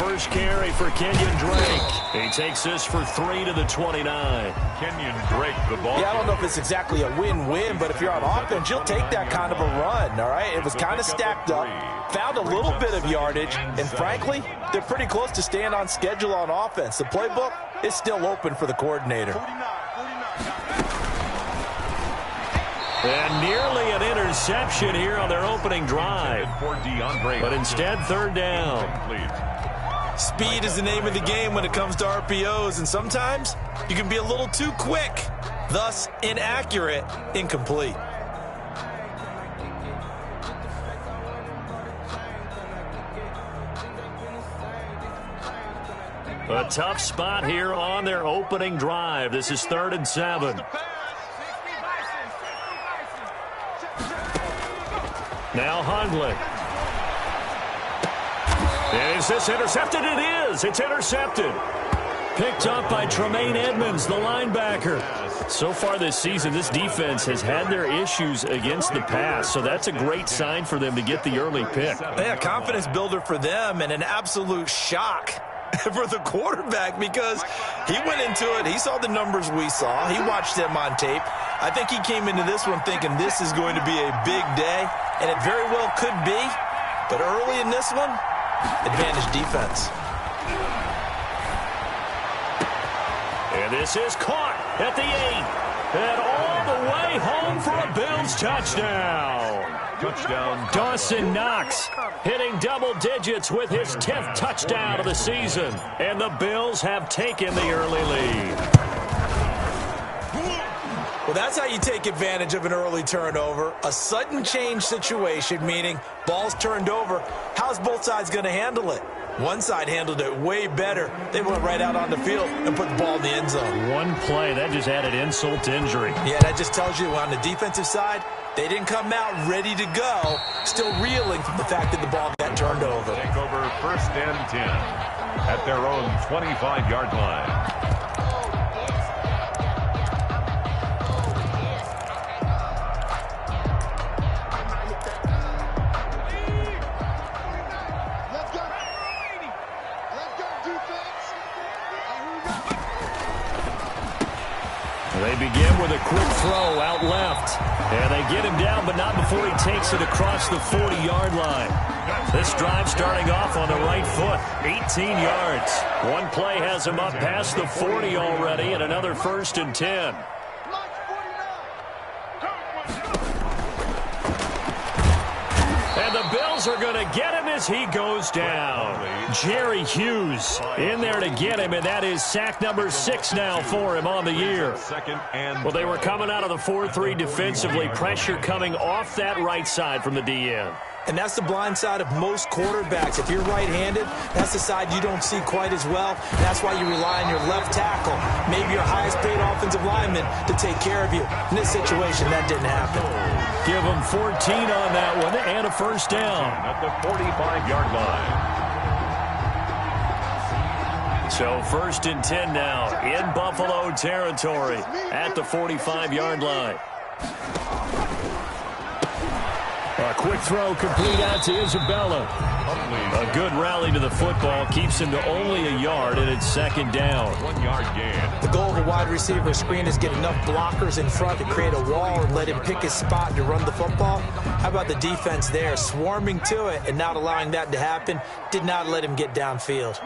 first carry for Kenyon Drake. He takes this for 3 to the 29. Kenyon Drake, the ball. Yeah, I don't know if it's exactly a win-win, but if you're on offense, you'll take that kind of a run, all right? It was kind of stacked up, found a little bit of yardage, and frankly, they're pretty close to staying on schedule on offense. The playbook is still open for the coordinator. And nearly an interception here on their opening drive. But instead, third down. Speed is the name of the game when it comes to RPOs, and sometimes you can be a little too quick, thus inaccurate, incomplete. A tough spot here on their opening drive. This is 3rd and 7. Now Hundley. Is this intercepted? It is. It's intercepted. Picked up by Tremaine Edmonds, the linebacker. So far this season, this defense has had their issues against the pass, so that's a great sign for them to get the early pick. Yeah, confidence builder for them and an absolute shock for the quarterback because he went into it. He saw the numbers we saw. He watched them on tape. I think he came into this one thinking this is going to be a big day, and it very well could be. But early in this one, advantage defense. And this is caught at the 8. And all the way home for a Bills touchdown. Touchdown. Dawson Knox hitting double digits with his 10th touchdown of the season. And the Bills have taken the early lead. Well, that's how you take advantage of an early turnover. A sudden change situation, meaning ball's turned over. How's both sides going to handle it? One side handled it way better. They went right out on the field and put the ball in the end zone. One play, that just added insult to injury. Yeah, that just tells you on the defensive side, they didn't come out ready to go, still reeling from the fact that the ball got turned over. Take over 1st and 10 at their own 25-yard line. They begin with a quick throw out left. And they get him down, but not before he takes it across the 40-yard line. This drive starting off on the right foot, 18 yards. One play has him up past the 40 already, and another 1st and 10. And the Bills are going to get him as he goes down. Jerry Hughes in there to get him, and that is sack number 6 now for him on the year. Well, they were coming out of the 4-3 defensively. Pressure coming off that right side from the DN. And that's the blind side of most quarterbacks. If you're right-handed, that's the side you don't see quite as well. That's why you rely on your left tackle, maybe your highest-paid offensive lineman, to take care of you. In this situation, that didn't happen. Give them 14 on that one and a 1st down. At the 45-yard line. So 1st and 10 now in Buffalo territory at the 45-yard line. A quick throw complete out to Isabella. A good rally to the football keeps him to only a yard, and it's 2nd down. 1-yard gain. The goal of a wide receiver screen is get enough blockers in front to create a wall and let him pick his spot to run the football. How about the defense there, swarming to it and not allowing that to happen? Did not let him get downfield.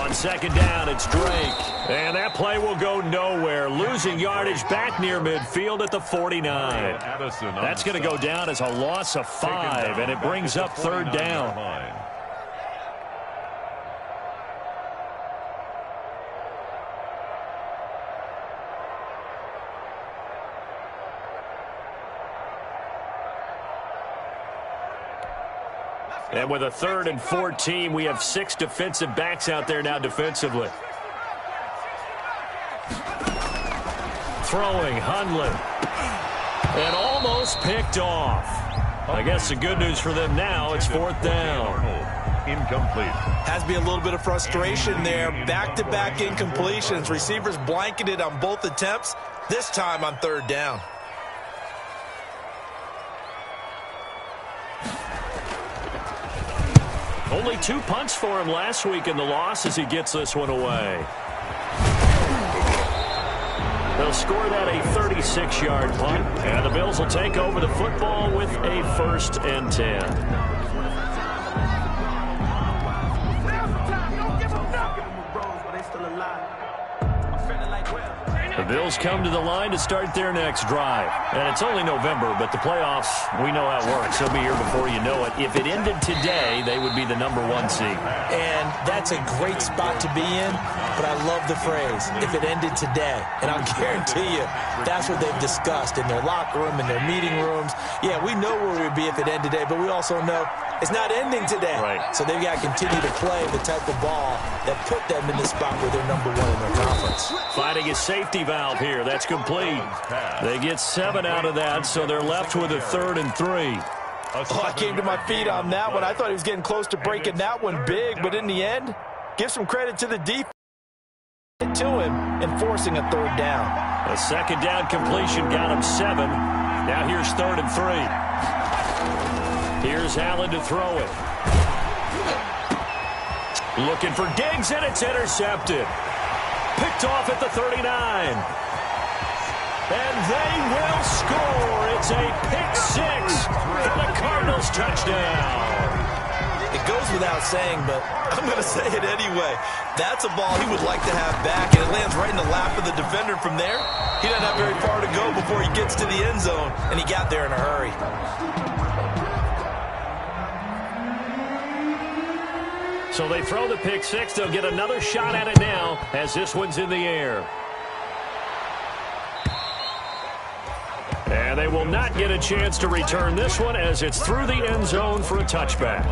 On 2nd down, it's Drake. And that play will go nowhere. Losing yardage back near midfield at the 49. That's going to go down as a loss of 5, and it brings up 3rd down. And with a 3rd and 14, we have 6 defensive backs out there now defensively. Throwing, Hundley. And almost picked off. I guess the good news for them now, it's 4th down. Incomplete. Has to be a little bit of frustration there. Back-to-back incompletions. Receivers blanketed on both attempts, this time on 3rd down. Only 2 punts for him last week in the loss as he gets this one away. They'll score that a 36-yard punt, and the Bills will take over the football with a 1st and 10. The Bills come to the line to start their next drive. And it's only November, but the playoffs, we know how it works. They'll be here before you know it. If it ended today, they would be the #1 seed. And that's a great spot to be in, but I love the phrase, if it ended today. And I'll guarantee you, that's what they've discussed in their locker room, in their meeting rooms. Yeah, we know where we'd be if it ended today, but we also know it's not ending today. Right. So they've got to continue to play the type of ball that put them in the spot where they're #1 in their conference. Finding a safety valve here. That's complete. They get 7 out of that, so they're left with a 3rd and 3. Oh, I came to my feet on that one. I thought he was getting close to breaking that one big, but in the end, give some credit to the defense to him and forcing a 3rd down. A 2nd down completion got him 7. Now here's 3rd and 3. Here's Allen to throw it. Looking for Diggs, and it's intercepted. Picked off at the 39. And they will score. It's a pick-6 for the Cardinals touchdown. It goes without saying, but I'm going to say it anyway. That's a ball he would like to have back, and it lands right in the lap of the defender from there. He doesn't have very far to go before he gets to the end zone, and he got there in a hurry. So they throw the pick-6. They'll get another shot at it now as this one's in the air. And they will not get a chance to return this one as it's through the end zone for a touchback.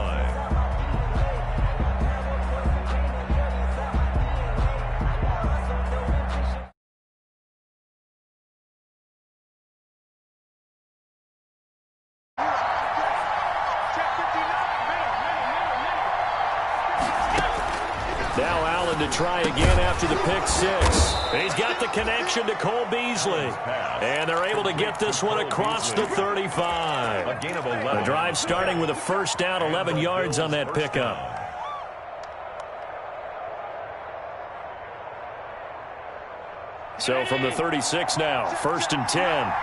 Now Allen to try again after the pick-6. He's got the connection to Cole Beasley. And they're able to get this one across the 35. The drive starting with a 1st down, 11 yards on that pickup. So from the 36 now, 1st and 10.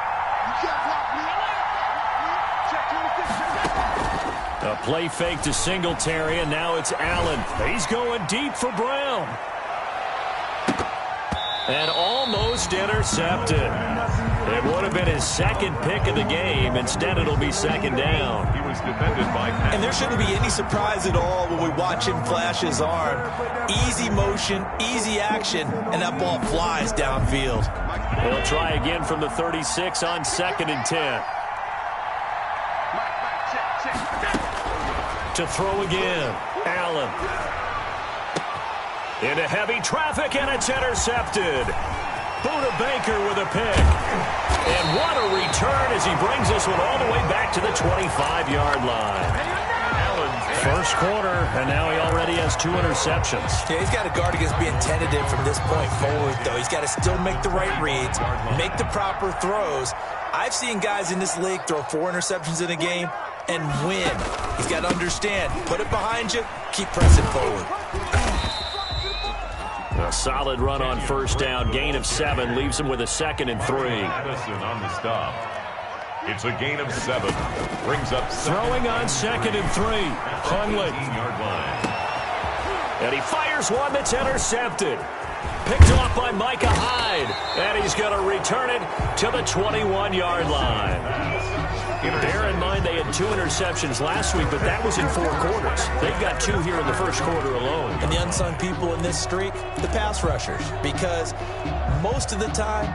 A play fake to Singletary, and now it's Allen. He's going deep for Brown. And almost intercepted. It would have been his 2nd pick of the game. Instead, it'll be 2nd down. He was defended by Pat. And there shouldn't be any surprise at all when we watch him flash his arm. Easy motion, easy action, and that ball flies downfield. They'll try again from the 36 on 2nd and 10. To throw again, Allen. Into heavy traffic, and it's intercepted. Buda Baker with a pick. And what a return as he brings this one all the way back to the 25-yard line. First quarter, and now he already has 2 interceptions. Yeah, he's got to guard against being tentative from this point forward, though. He's got to still make the right reads, make the proper throws. I've seen guys in this league throw 4 interceptions in a game and win. He's got to understand, put it behind you, keep pressing forward. A solid run on 1st down. Gain of 7 leaves him with a 2nd and 3. Madison on the stop. It's a gain of 7. Brings up Throwing on 2nd and 3. Hundley. 15-yard line. And he fires one that's intercepted. Picked off by Micah Hyde. And he's going to return it to the 21-yard line. Bear in mind they had 2 interceptions last week, but that was in 4 quarters. They've got 2 here in the first quarter alone. And the unsung people in this streak, the pass rushers, because most of the time,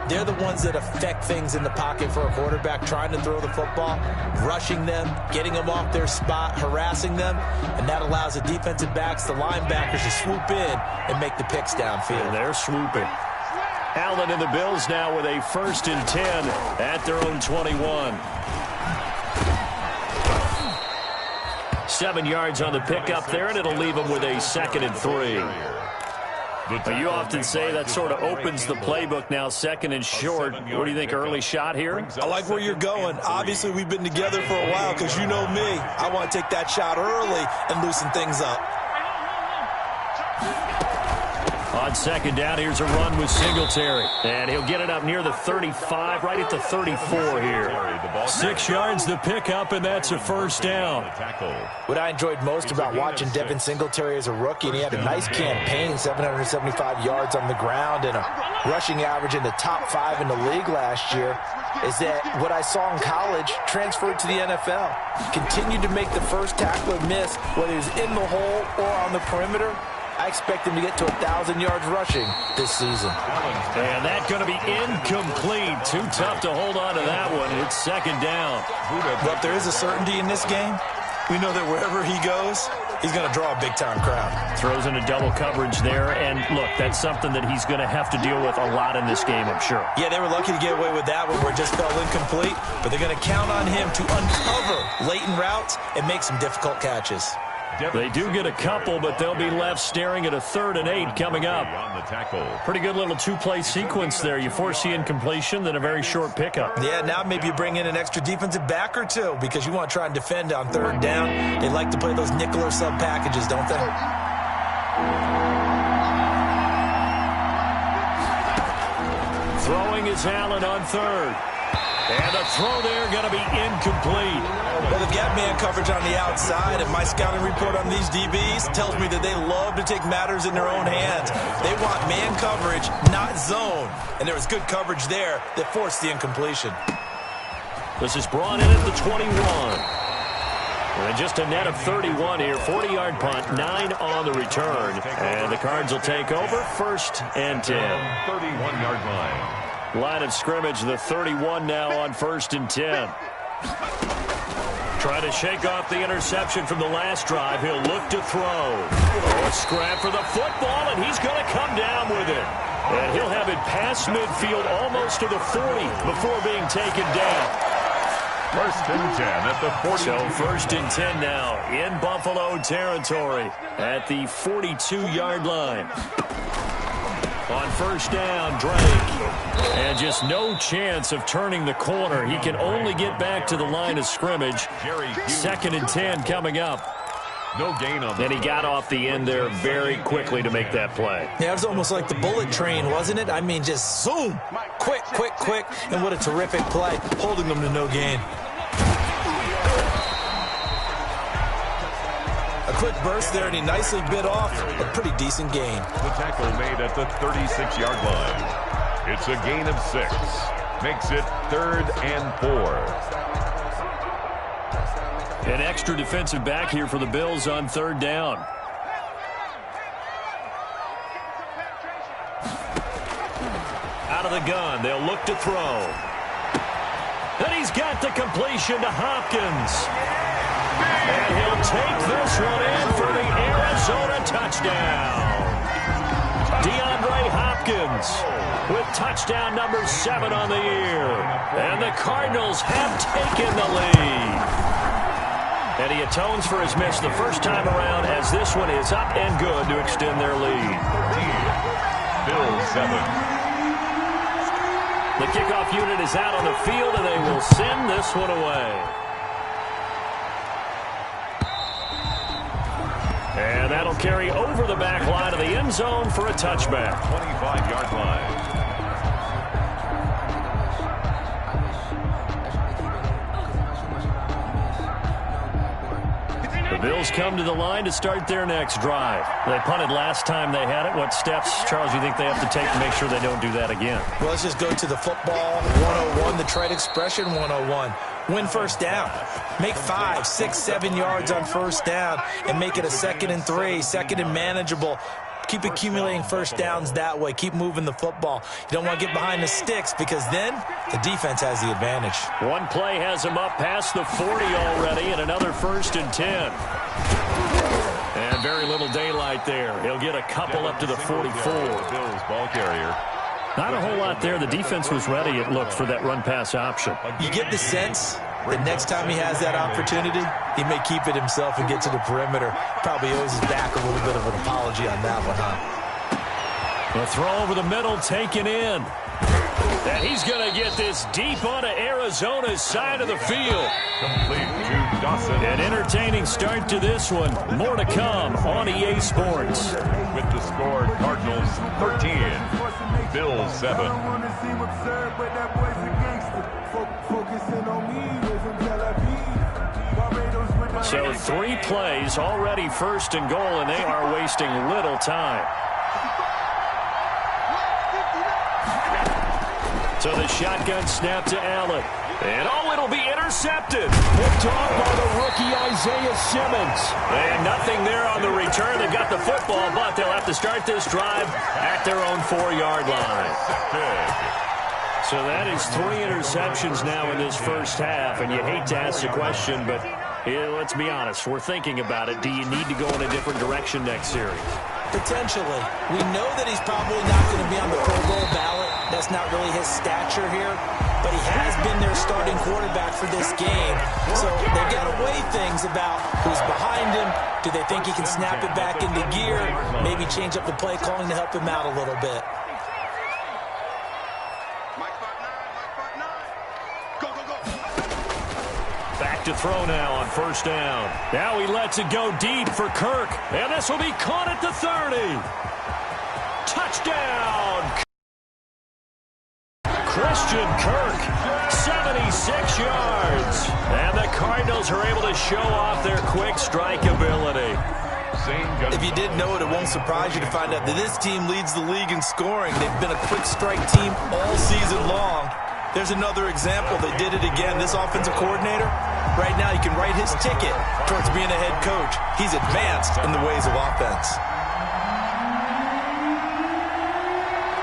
they're the ones that affect things in the pocket for a quarterback, trying to throw the football, rushing them, getting them off their spot, harassing them, and that allows the defensive backs, the linebackers to swoop in and make the picks downfield. And they're swooping. Allen and the Bills now with a 1st and 10 at their own 21. 7 yards on the pickup there, and it'll leave them with a 2nd and 3. Well, you often say that sort of opens the playbook now, second and short. What do you think, early shot here? I like where you're going. Obviously, we've been together for a while because you know me. I want to take that shot early and loosen things up. On second down, here's a run with Singletary. And he'll get it up near the 35, right at the 34 here. 6 yards the pickup, and that's a first down. What I enjoyed most about watching Devin Singletary as a rookie, and he had a nice campaign, 775 yards on the ground and a rushing average in the top 5 in the league last year, is that what I saw in college transferred to the NFL. Continued to make the first tackler miss, whether he's in the hole or on the perimeter. I expect him to get to 1,000 yards rushing this season. And that's going to be incomplete. Too tough to hold on to that one. It's second down. But there is a certainty in this game. We know that wherever he goes, he's going to draw a big-time crowd. Throws into double coverage there. And, look, that's something that he's going to have to deal with a lot in this game, I'm sure. Yeah, they were lucky to get away with that one where it just fell incomplete. But they're going to count on him to uncover latent routes and make some difficult catches. They do get a couple, but they'll be left staring at a 3rd and 8 coming up. Pretty good little two-play sequence there. You force the incompletion, then a very short pickup. Yeah, now maybe you bring in an extra defensive back or two because you want to try and defend on 3rd down. They like to play those nickel or sub packages, don't they? Throwing is Allen on 3rd. And the throw there going to be incomplete. Well, they've got man coverage on the outside, and my scouting report on these DBs tells me that they love to take matters in their own hands. They want man coverage, not zone. And there was good coverage there that forced the incompletion. This is brought in at the 21. And just a net of 31 here. 40-yard punt, 9 on the return. And the Cards will take over, 1st and 10. 31-yard line. Line of scrimmage, the 31 now on 1st and 10. Trying to shake off the interception from the last drive. He'll look to throw. A scrap for the football, and he's going to come down with it. And he'll have it past midfield almost to the 40 before being taken down. 1st and 10 at the 40. So 1st and 10 now in Buffalo territory at the 42-yard line. On 1st down, Drake. And just no chance of turning the corner. He can only get back to the line of scrimmage. 2nd and 10 coming up. No gain on that. And he got off the end there very quickly to make that play. Yeah, it was almost like the bullet train, wasn't it? I mean, just zoom. Quick, quick, quick. And what a terrific play, holding them to no gain. A quick burst there, and he nicely bit off a pretty decent gain. The tackle made at the 36-yard line. It's a gain of 6. Makes it 3rd and 4. An extra defensive back here for the Bills on 3rd down. Out of the gun, they'll look to throw. Then he's got the completion to Hopkins. And he'll take this one in for the Arizona touchdown. DeAndre Hopkins with touchdown number 7 on the year. And the Cardinals have taken the lead. And he atones for his miss the first time around as this one is up and good to extend their lead. Bills 7. The kickoff unit is out on the field, and they will send this one away. And that'll carry over the back line of the end zone for a touchback. 25-yard line. The Bills come to the line to start their next drive. They punted last time they had it. What steps, Charles, you think they have to take to make sure they don't do that again? Well, let's just go to the football 101, the trade expression 101. Win 1st down. Make 5, 6, 7 yards on 1st down and make it a 2nd and 3, 2nd and manageable. Keep accumulating 1st downs that way. Keep moving the football. You don't want to get behind the sticks because then the defense has the advantage. One play has him up past the 40 already and another 1st and 10. And very little daylight there. He'll get a couple up to the 44. Bills ball carrier. Not a whole lot there. The defense was ready, it looked, for that run-pass option. You get the sense that next time he has that opportunity, he may keep it himself and get to the perimeter. Probably owes his back a little bit of an apology on that one, huh? The throw over the middle taken in. And he's going to get this deep onto Arizona's side of the field. Complete to Dawson. An entertaining start to this one. More to come on EA Sports. With the score, Cardinals 13, Bills 7. So 3 plays, already first and goal, and they are wasting little time. So the shotgun snap to Allen. And it'll be intercepted. Picked off by the rookie Isaiah Simmons. And nothing there on the return. They've got the football, but they'll have to start this drive at their own 4-yard line. So that is 3 interceptions now in this first half. And you hate to ask the question, but let's be honest. We're thinking about it. Do you need to go in a different direction next series? Potentially. We know that he's probably not going to be on the Pro Bowl ballot. That's not really his stature here. But he has been their starting quarterback for this game. So they've got to weigh things about who's behind him. Do they think he can snap it back into gear? Maybe change up the play calling to help him out a little bit. Back to throw now on first down. Now he lets it go deep for Kirk. And this will be caught at the 30. Touchdown! Christian Kirk, 76 yards. And the Cardinals are able to show off their quick strike ability. If you didn't know it, it won't surprise you to find out that this team leads the league in scoring. They've been a quick strike team all season long. There's another example. They did it again. This offensive coordinator, right now he can write his ticket towards being a head coach. He's advanced in the ways of offense.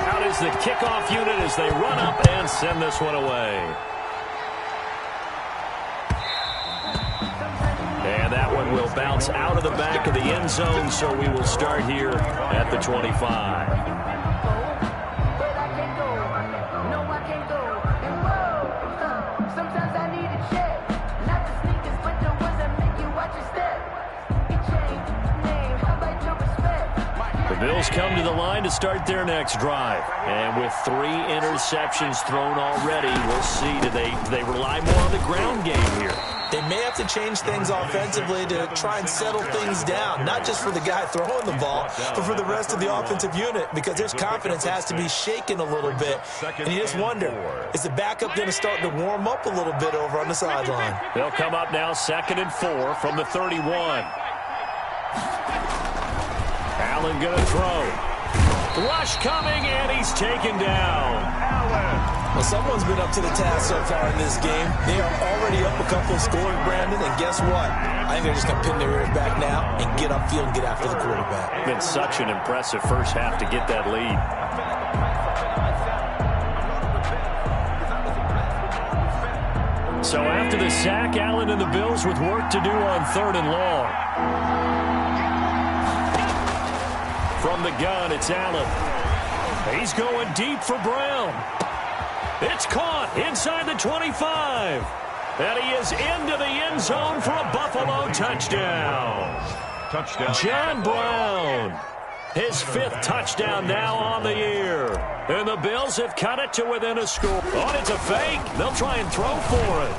Out is the kickoff unit as they run up and send this one away. And that one will bounce out of the back of the end zone, so we will start here at the 25. The Bills come to the line to start their next drive. And with 3 interceptions thrown already, we'll see. Do they rely more on the ground game here? They may have to change things offensively to try and settle things down, not just for the guy throwing the ball, but for the rest of the offensive unit, because their confidence has to be shaken a little bit. And you just wonder, is the backup going to start to warm up a little bit over on the sideline? They'll come up now 2nd and 4 from the 31. Allen going to throw. Rush coming, and he's taken down. Well, someone's been up to the task so far in this game. They are already up a couple of scores, Brandon, and guess what? I think they're just going to pin their ears back now and get upfield and get after the quarterback. Been such an impressive first half to get that lead. So after the sack, Allen and the Bills with work to do on 3rd and long. From the gun, it's Allen. He's going deep for Brown. It's caught inside the 25. And he is into the end zone for a Buffalo touchdown. John Brown. His 5th touchdown now on the year. And the Bills have cut it to within a score. Oh, it's a fake. They'll try and throw for it.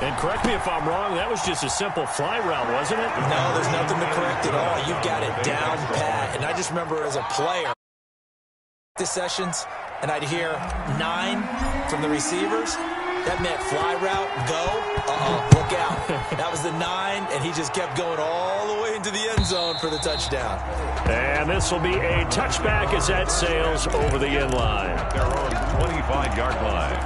And correct me if I'm wrong, that was just a simple fly route, wasn't it? No, there's nothing to correct at all. You've got it down pat. And I just remember as a player, the sessions, and I'd hear 9 from the receivers. That meant fly route, go, look out. That was the 9, and he just kept going all the way into the end zone for the touchdown. And this will be a touchback as that sails over the end line. Their own 25-yard line.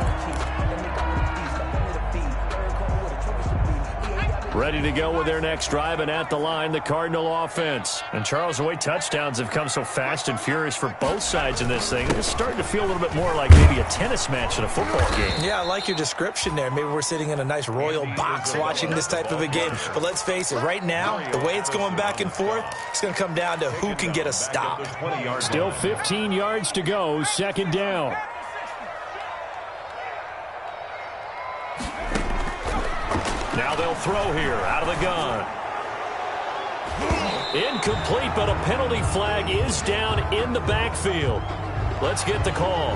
Ready to go with their next drive, and at the line, the Cardinal offense. And Charles, the way touchdowns have come so fast and furious for both sides in this thing, it's starting to feel a little bit more like maybe a tennis match in a football game. Yeah, I like your description there. Maybe we're sitting in a nice royal box watching this type of a game. But let's face it, right now, the way it's going back and forth, it's going to come down to who can get a stop. Still 15 yards to go, 2nd down. Now they'll throw here out of the gun. Incomplete, but a penalty flag is down in the backfield. Let's get the call.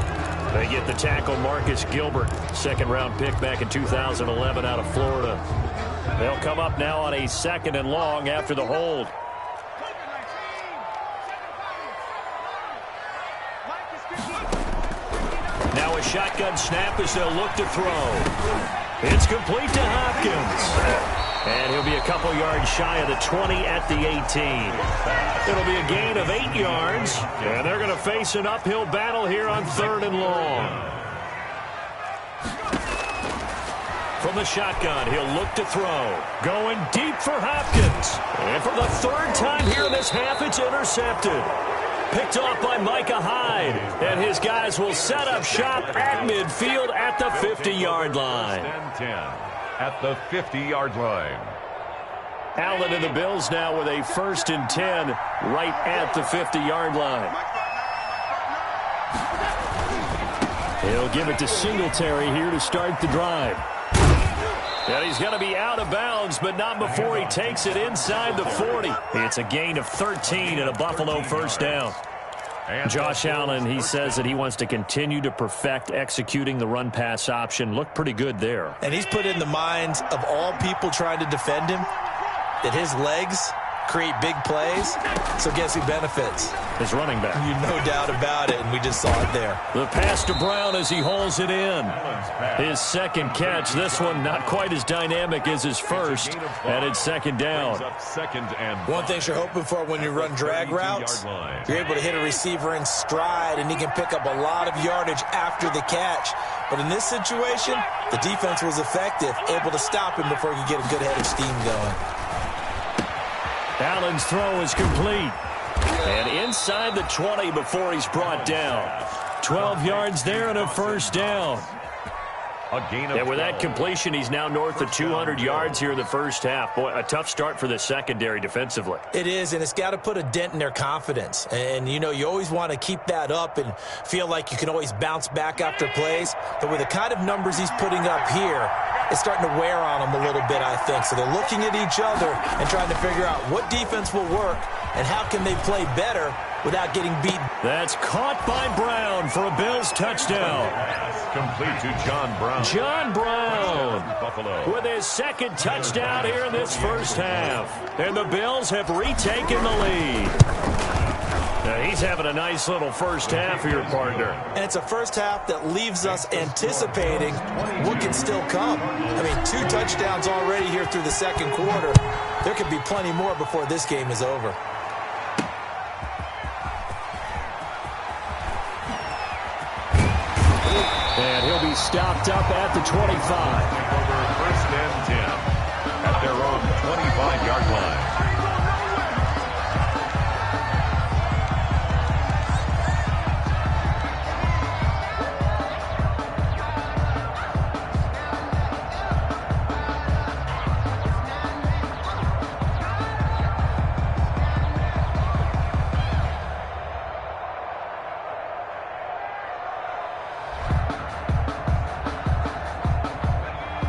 They get the tackle, Marcus Gilbert, second-round pick back in 2011 out of Florida. They'll come up now on a 2nd and long after the hold. Now a shotgun snap as they'll look to throw. It's complete to Hopkins. And he'll be a couple yards shy of the 20 at the 18. It'll be a gain of 8 yards. And they're going to face an uphill battle here on 3rd and long. From the shotgun, he'll look to throw. Going deep for Hopkins. And for the 3rd time here in this half, it's intercepted. Picked off by Micah Hyde. And his guys will set up shop at midfield at the 50-yard line. 10-10 at the 50-yard line. Allen and the Bills now with a 1st and 10 right at the 50-yard line. He'll give it to Singletary here to start the drive. And he's going to be out of bounds, but not before he takes it inside the 40. It's a gain of 13 and a Buffalo 1st down. Josh Allen, he says that he wants to continue to perfect executing the run-pass option. Looked pretty good there. And he's put in the minds of all people trying to defend him that his legs create big plays. So guess who benefits? His running back. You no doubt about it, and we just saw it there. The pass to Brown as he hauls it in. His 2nd catch. This one not quite as dynamic as his first, and it's 2nd down. One thing you're hoping for when you run drag routes, you're able to hit a receiver in stride, and he can pick up a lot of yardage after the catch. But in this situation, the defense was effective, able to stop him before he could get a good head of steam going. Allen's throw is complete. And inside the 20 before he's brought down. 12 yards there and a 1st down. And with that completion, he's now north of 200 yards here in the 1st half. Boy, a tough start for the secondary defensively. It is, and it's got to put a dent in their confidence. And, you know, you always want to keep that up and feel like you can always bounce back after plays. But with the kind of numbers he's putting up here, it's starting to wear on them a little bit, I think. So they're looking at each other and trying to figure out what defense will work and how can they play better without getting beaten. That's caught by Brown for a Bills touchdown. Complete to John Brown. John Brown with his 2nd touchdown here in this 1st half. And the Bills have retaken the lead. Now he's having a nice little 1st half here, partner. And it's a 1st half that leaves us anticipating what can still come. I mean, 2 touchdowns already here through the 2nd quarter. There could be plenty more before this game is over. And he'll be stopped up at the 25. 1st and 10 at their own 25-yard line.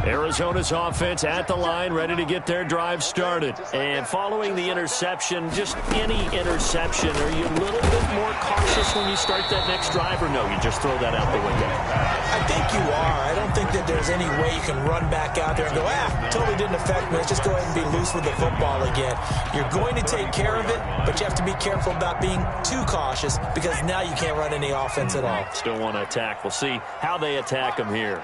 Arizona's offense at the line, ready to get their drive started. And following the interception, just any interception, are you a little bit more cautious when you start that next drive, or no, you just throw that out the window? I think you are. I don't think that there's any way you can run back out there and go, totally didn't affect me. Let's just go ahead and be loose with the football again. You're going to take care of it, but you have to be careful about being too cautious because now you can't run any offense at all. Still want to attack. We'll see how they attack them here.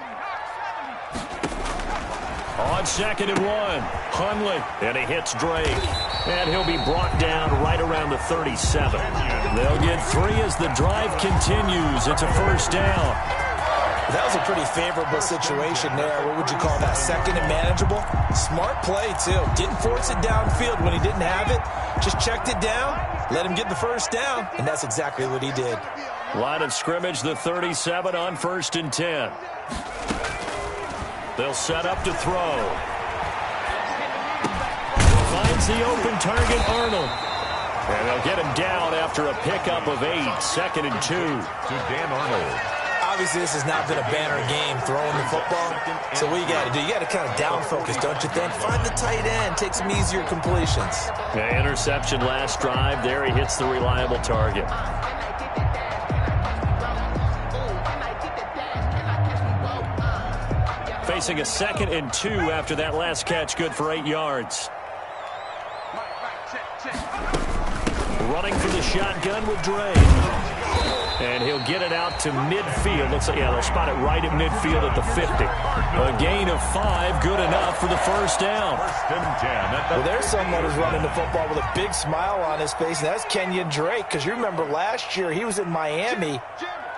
On 2nd and 1, Hundley, and he hits Drake. And he'll be brought down right around the 37. They'll get 3 as the drive continues. It's a 1st down. That was a pretty favorable situation there. What would you call that? 2nd and manageable? Smart play, too. Didn't force it downfield when he didn't have it. Just checked it down, let him get the 1st down, and that's exactly what he did. Line of scrimmage, the 37 on 1st and 10. They'll set up to throw. Finds the open target, Arnold. And they'll get him down after a pickup of 8. 2nd and 2. To Dan Arnold. obviously this has not been a banner game throwing the football. So what you got to do, you got to kind of down focus, don't you think? Find the tight end, take some easier completions. Yeah, interception last drive. There he hits the reliable target. Facing a 2nd and 2 after that last catch, good for 8 yards. Running for the shotgun with Dre. And he'll get it out to midfield. Looks like, yeah, they'll spot it right at midfield at the 50. A gain of 5, good enough for the first down. Well, there's someone who's running the football with a big smile on his face, and that's Kenyon Drake, because you remember last year he was in Miami,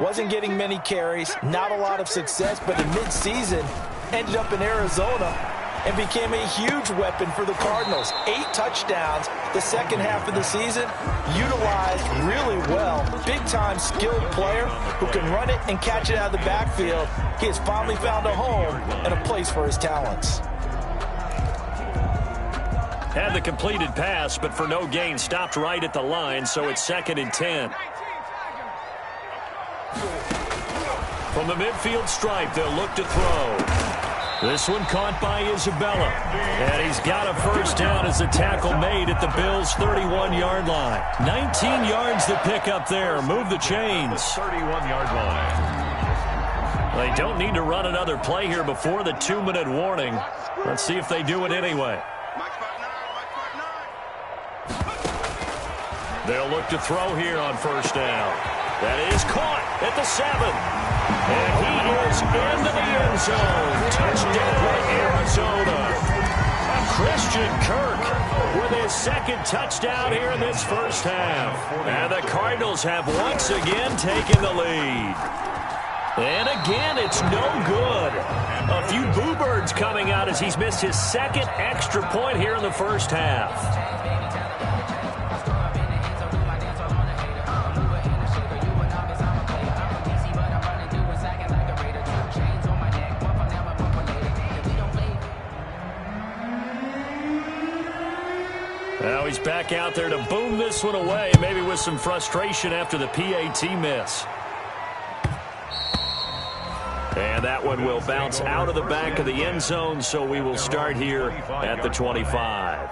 wasn't getting many carries, not a lot of success, but in midseason ended up in Arizona and became a huge weapon for the Cardinals. 8 touchdowns the second half of the season, utilized really well. Big-time skilled player who can run it and catch it out of the backfield. He has finally found a home and a place for his talents. Had the completed pass, but for no gain, stopped right at the line, so it's 2nd and 10. From the midfield stripe, they'll look to throw. This one caught by Isabella. And he's got a first down as the tackle made at the Bills' 31-yard line. 19 yards to pick up there. Move the chains. 31-yard line. They don't need to run another play here before the 2-minute warning. Let's see if they do it anyway. They'll look to throw here on first down. That is caught at the 7. And he is into the end zone. Touchdown, Arizona. Christian Kirk with his 2nd touchdown here in this first half. And the Cardinals have once again taken the lead. And again, it's no good. A few boo birds coming out as he's missed his 2nd extra point here in the first half. Now he's back out there to boom this one away, maybe with some frustration after the PAT miss. And that one will bounce out of the back of the end zone, so we will start here at the 25.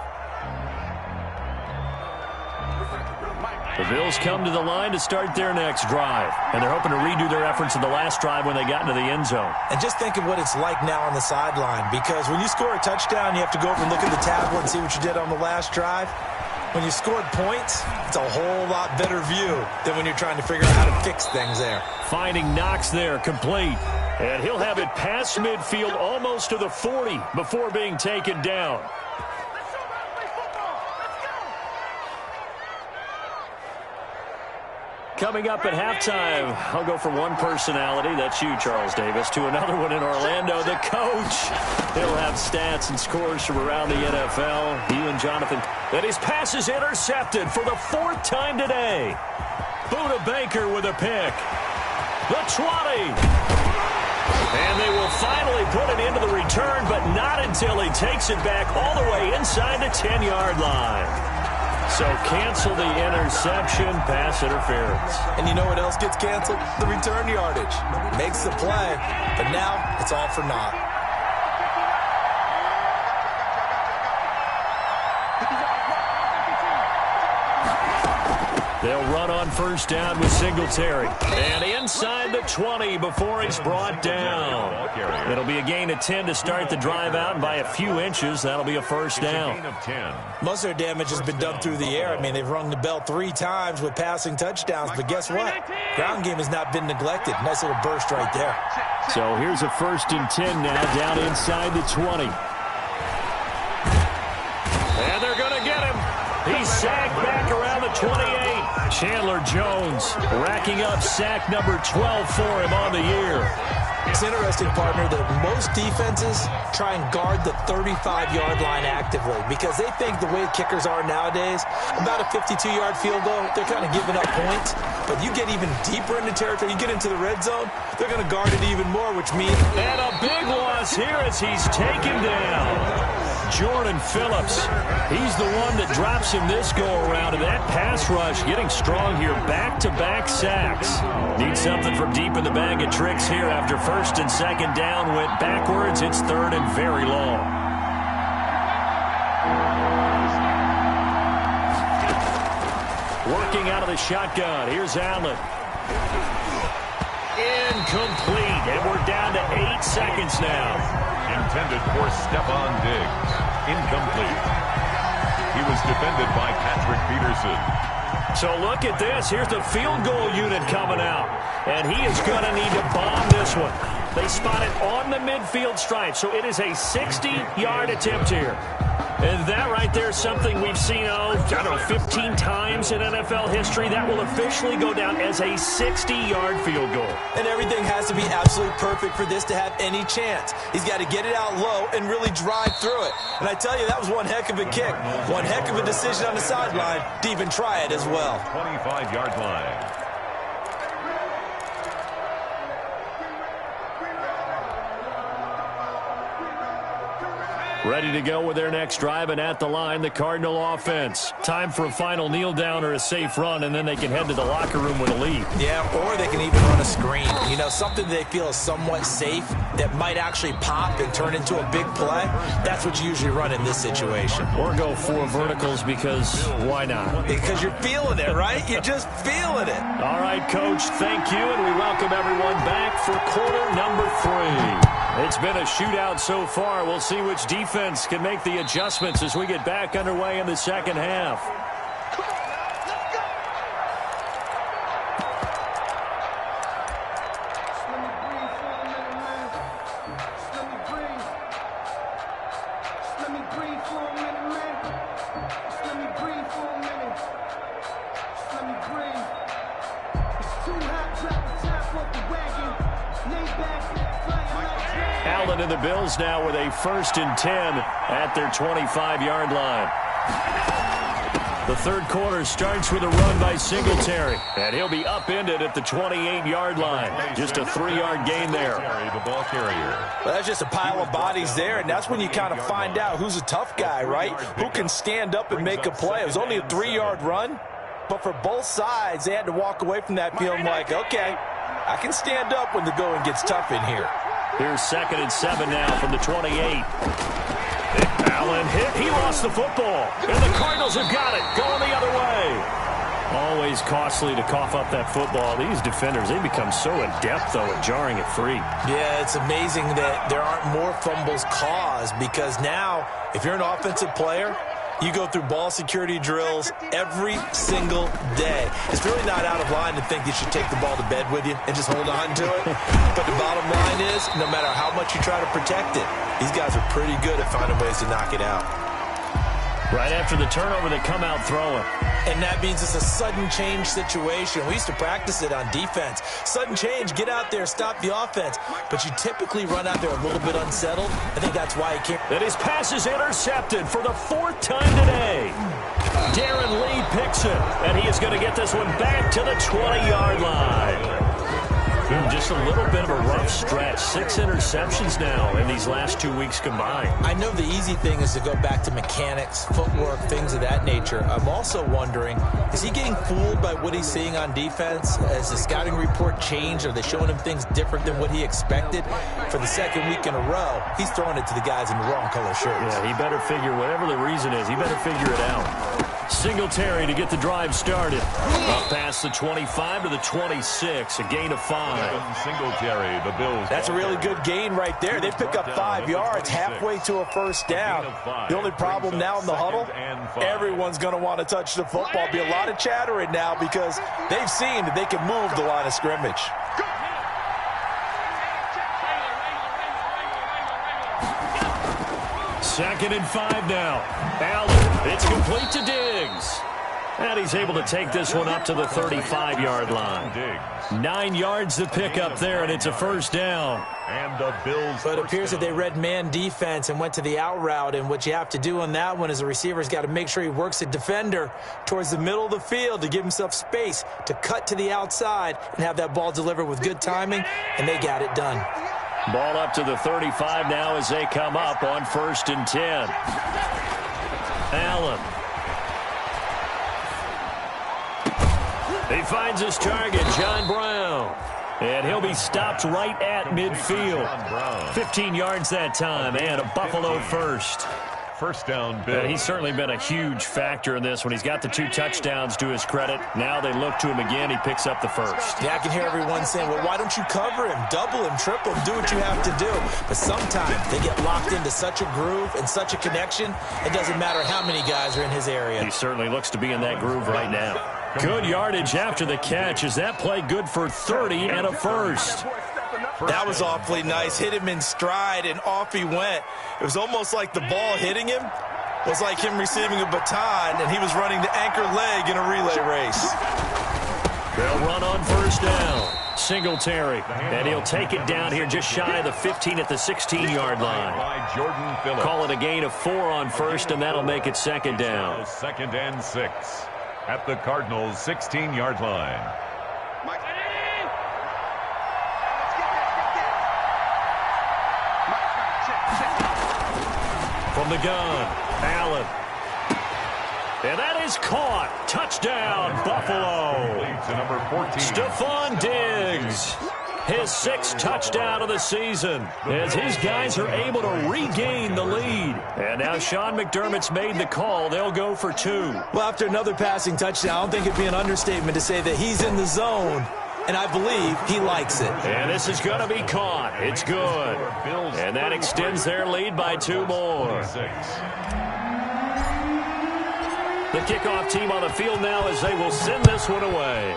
The Bills come to the line to start their next drive, and they're hoping to redo their efforts in the last drive when they got into the end zone. And just think of what it's like now on the sideline, because when you score a touchdown, you have to go over and look at the tablet and see what you did on the last drive. When you scored points, it's a whole lot better view than when you're trying to figure out how to fix things there. Finding Knox there, complete. And he'll have it past midfield almost to the 40 before being taken down. Coming up at halftime, I'll go from one personality, that's you, Charles Davis, to another one in Orlando, the coach. He'll have stats and scores from around the NFL. He and Jonathan. And his pass is intercepted for the 4th time today. Buda Baker with a pick. The 20. And they will finally put it into the return, but not until he takes it back all the way inside the 10-yard line. So cancel the interception, pass interference. And you know what else gets canceled? The return yardage. Makes the play, but now it's all for naught. They'll run on first down with Singletary. And inside the 20 before he's brought down. It'll be a gain of 10 to start the drive out, and by a few inches, that'll be a first down. Most of their damage has been done through the air. I mean, they've rung the bell 3 times with passing touchdowns, but guess what? Ground game has not been neglected. Nice little burst right there. So here's a 1st and 10 now, down inside the 20. And they're going to get him. He's sacked back around the 28. Chandler Jones racking up sack number 12 for him on the year. It's interesting, partner, that most defenses try and guard the 35-yard line actively because they think the way kickers are nowadays, about a 52-yard field goal, they're kind of giving up points. But you get even deeper into territory, you get into the red zone, they're going to guard it even more, which means... And a big loss here as he's taken down. Jordan Phillips. He's the one that drops him this go-around, and that pass rush getting strong here. Back-to-back sacks. Need something from deep in the bag of tricks here after first and second down went backwards. It's third and very long. Working out of the shotgun. Here's Allen. Incomplete, and we're down to 8 seconds now. Intended for Stephon Diggs. Incomplete. He was defended by Patrick Peterson. So look at this. Here's the field goal unit coming out, and he is going to need to bomb this one. They spot it on the midfield stripe, so it is a 60-yard attempt here. And that right there is something we've seen, 15 times in NFL history. That will officially go down as a 60-yard field goal. And everything has to be absolutely perfect for this to have any chance. He's got to get it out low and really drive through it. And I tell you, that was one heck of a kick. One heck of a decision on the sideline to even try it as well. 25-yard line. Ready to go with their next drive, and at the line, the Cardinal offense. Time for a final kneel down or a safe run, and then they can head to the locker room with a lead. Yeah, or they can even run a screen. You know, something they feel is somewhat safe that might actually pop and turn into a big play. That's what you usually run in this situation. Or go 4 verticals because why not? Because you're feeling it, right? You're just feeling it. All right, Coach, thank you, and we welcome everyone back for quarter number 3. It's been a shootout so far. We'll see which defense can make the adjustments as we get back underway in the second half. Allen and the Bills now with a 1st and 10 at their 25-yard line. The third quarter starts with a run by Singletary, and he'll be upended at the 28-yard line. Just a 3-yard gain there. The ball carrier. Well, that's just a pile of bodies there, and that's when you kind of find out who's a tough guy, right? Who can stand up and make a play. It was only a 3-yard run, but for both sides, they had to walk away from that feeling like, okay, I can stand up when the going gets tough in here. Here's 2nd and 7 now from the 28. Allen hit. He lost the football. And the Cardinals have got it. Going the other way. Always costly to cough up that football. These defenders, they become so adept, though, at jarring it free. Yeah, it's amazing that there aren't more fumbles caused because now, if you're an offensive player, you go through ball security drills every single day. It's really not out of line to think you should take the ball to bed with you and just hold on to it. But the bottom line is, no matter how much you try to protect it, these guys are pretty good at finding ways to knock it out. Right after the turnover, they come out throwing. And that means it's a sudden change situation. We used to practice it on defense. Sudden change, get out there, stop the offense. But you typically run out there a little bit unsettled. I think that's why he can't. And his pass is intercepted for the 4th time today. Darren Lee picks it, and he is going to get this one back to the 20-yard line. Just a little bit of a rough stretch. 6 interceptions now in these last 2 weeks combined. I know the easy thing is to go back to mechanics, footwork, things of that nature. I'm also wondering, is he getting fooled by what he's seeing on defense? Has the scouting report changed? Are they showing him things different than what he expected? For the 2nd week in a row, he's throwing it to the guys in the wrong color shirts. Yeah, he better figure, whatever the reason is, he better figure it out. Singletary to get the drive started. Up past the 25 to the 26, a gain of 5. Singletary, the Bills. That's a really good gain right there. They pick up 5 yards halfway to a 1st down. The only problem now in the huddle, everyone's going to want to touch the football. Be a lot of chattering now because they've seen that they can move the line of scrimmage. Second and 5 now. Allen, it's complete to Diggs. And he's able to take this one up to the 35-yard line. 9 yards to pick up there, and it's a 1st down. And the Bills. So it appears that they read man defense and went to the out route, and what you have to do on that one is the receiver's got to make sure he works the defender towards the middle of the field to give himself space to cut to the outside and have that ball delivered with good timing, and they got it done. Ball up to the 35 now as they come up on 1st and 10. Allen. He finds his target, John Brown. And he'll be stopped right at midfield. 15 yards that time, and a Buffalo first. First down, Bill. He's certainly been a huge factor in this. When he's got the 2 touchdowns to his credit, now they look to him again. He picks up the first. Yeah, I can hear everyone saying, well, why don't you cover him, double him, triple him, do what you have to do. But sometimes they get locked into such a groove and such a connection, it doesn't matter how many guys are in his area. He certainly looks to be in that groove right now. Good yardage after the catch. Is that play good for 30 and a first? That was awfully nice. Hit him in stride, and off he went. It was almost like the ball hitting him was like him receiving a baton, and he was running the anchor leg in a relay race. They'll run on 1st down. Singletary, and he'll take it down here just shy of the 15 at the 16-yard line. Call it a gain of 4 on 1st, and that'll make it 2nd down. 2nd and 6 at the Cardinals' 16-yard line. From the gun, Allen. And that is caught. Touchdown, Buffalo. Stephon Diggs. His 6th touchdown of the season as his guys are able to regain the lead. And now Sean McDermott's made the call. They'll go for 2. Well, after another passing touchdown, I don't think it'd be an understatement to say that he's in the zone. And I believe he likes it. And this is going to be caught. It's good. And that extends their lead by 2 more. The kickoff team on the field now as they will send this one away.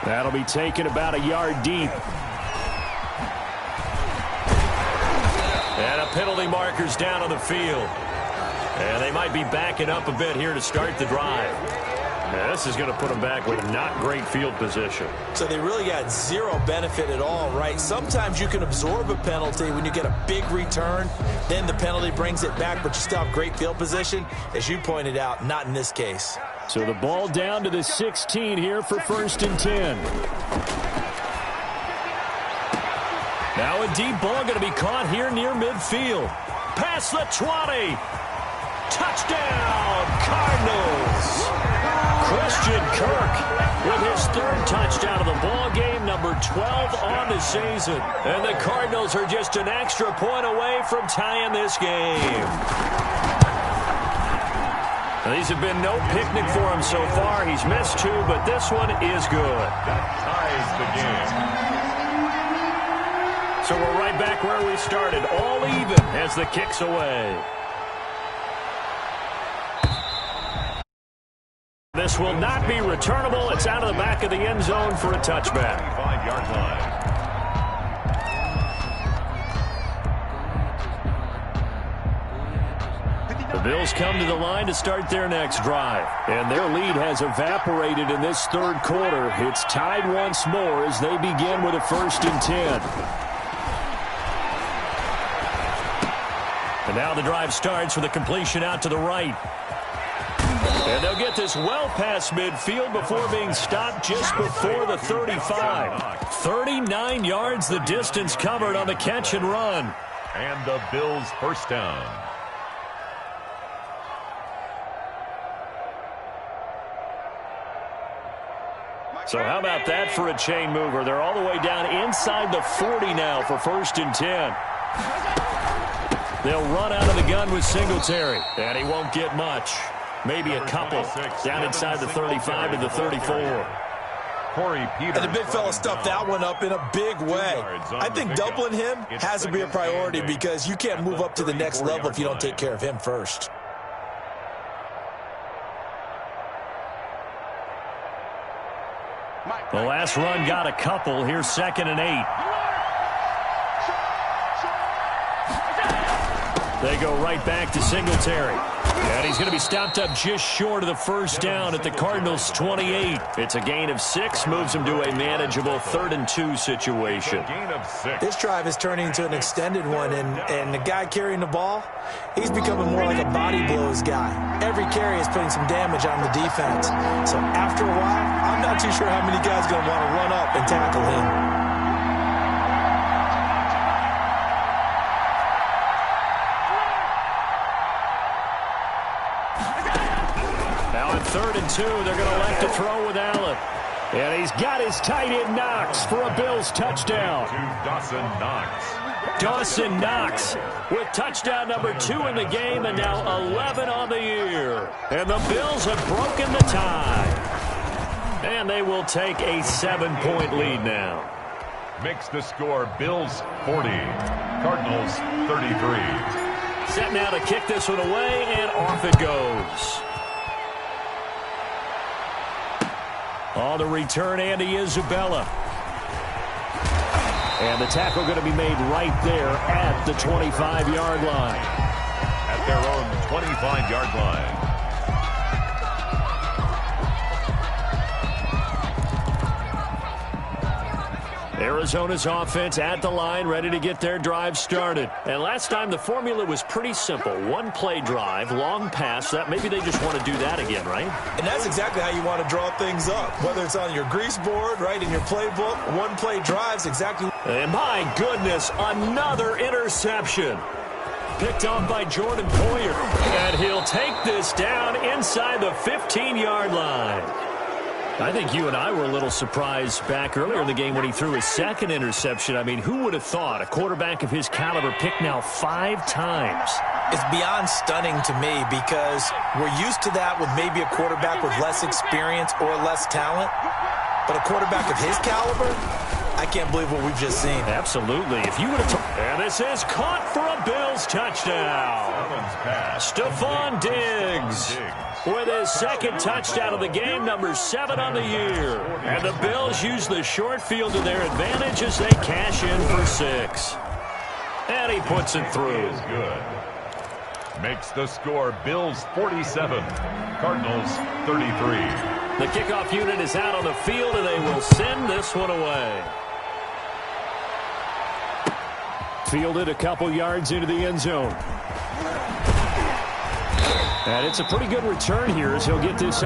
That'll be taken about a yard deep. And a penalty marker's down on the field. And they might be backing up a bit here to start the drive. Yeah, this is going to put them back with not great field position. So they really got 0 benefit at all, right? Sometimes you can absorb a penalty when you get a big return. Then the penalty brings it back, but you still have great field position. As you pointed out, not in this case. So the ball down to the 16 here for 1st and 10. Now a deep ball going to be caught here near midfield. Past the 20. Touchdown, Cardinals. Christian Kirk with his 3rd touchdown of the ball game, number 12 on the season. And the Cardinals are just an extra point away from tying this game. These have been no picnic for him so far. He's missed 2, but this one is good. That ties the game. So we're right back where we started, all even as the kick's away. This will not be returnable. It's out of the back of the end zone for a touchback. 5-yard line. The Bills come to the line to start their next drive. And their lead has evaporated in this 3rd quarter. It's tied once more as they begin with a 1st and 10. And now the drive starts with a completion out to the right. And they'll get this well past midfield before being stopped just before the 35. 39 yards the distance covered on the catch and run. And the Bills' first down. So how about that for a chain mover? They're all the way down inside the 40 now for 1st and 10. They'll run out of the gun with Singletary, and he won't get much. Maybe a couple down inside the 35 to the 34. Corey Peters. And the big fella stuffed that one up in a big way. I think doubling him has to be a priority because you can't move up to the next level if you don't take care of him first. The last run got a couple. Here's 2nd and 8. They go right back to Singletary. And he's going to be stopped up just short of the first down at the Cardinals' 28. It's a gain of 6, moves him to a manageable 3rd and 2 situation. This drive is turning into an extended one, and the guy carrying the ball, he's becoming more like a body blows guy. Every carry is putting some damage on the defense. So after a while, I'm not too sure how many guys are going to want to run up and tackle him. Now on 3rd and 2, they're going to elect to throw with Allen. And he's got his tight end Knox for a Bills touchdown. Dawson Knox. Dawson Knox with touchdown number 2 in the game and now 11 on the year. And the Bills have broken the tie. And they will take a 7-point lead now. Makes the score Bills 40, Cardinals 33. Set now to kick this one away, and off it goes. On the return, Andy Isabella. And the tackle going to be made right there at the 25-yard line. At their own 25-yard line. Arizona's offense at the line, ready to get their drive started. And last time the formula was pretty simple. One-play drive, long pass. That maybe they just want to do that again, right? And that's exactly how you want to draw things up. Whether it's on your grease board, right, in your playbook, one-play drives exactly. And my goodness, another interception. Picked off by Jordan Poyer. And he'll take this down inside the 15-yard line. I think you and I were a little surprised back earlier in the game when he threw his second interception. I mean, who would have thought a quarterback of his caliber picked now 5 times? It's beyond stunning to me because we're used to that with maybe a quarterback with less experience or less talent. But a quarterback of his caliber, I can't believe what we've just seen. Absolutely. If you would have and this is caught for a Bills touchdown. Stephon Diggs with his second touchdown of the game, number 7 on the year. And the Bills use the short field to their advantage as they cash in for 6. And he puts it through. Good. Makes the score Bills 47, Cardinals 33. The kickoff unit is out on the field, and they will send this one away. Fielded a couple yards into the end zone. And it's a pretty good return here as he'll get this.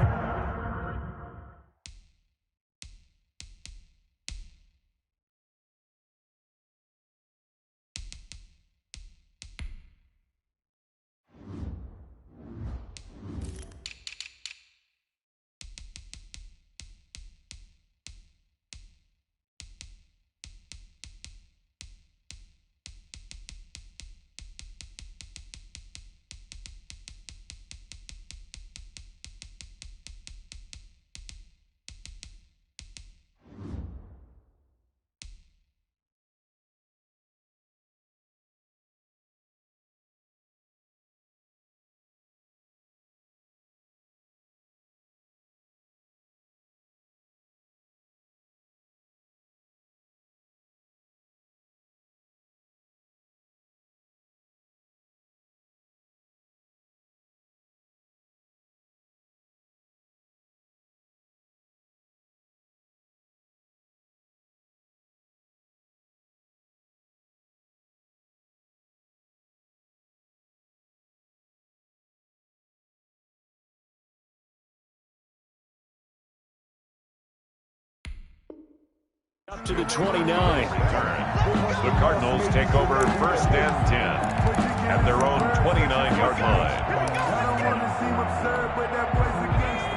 Up to the 29. The Cardinals take over 1st and 10 at their own 29-yard line.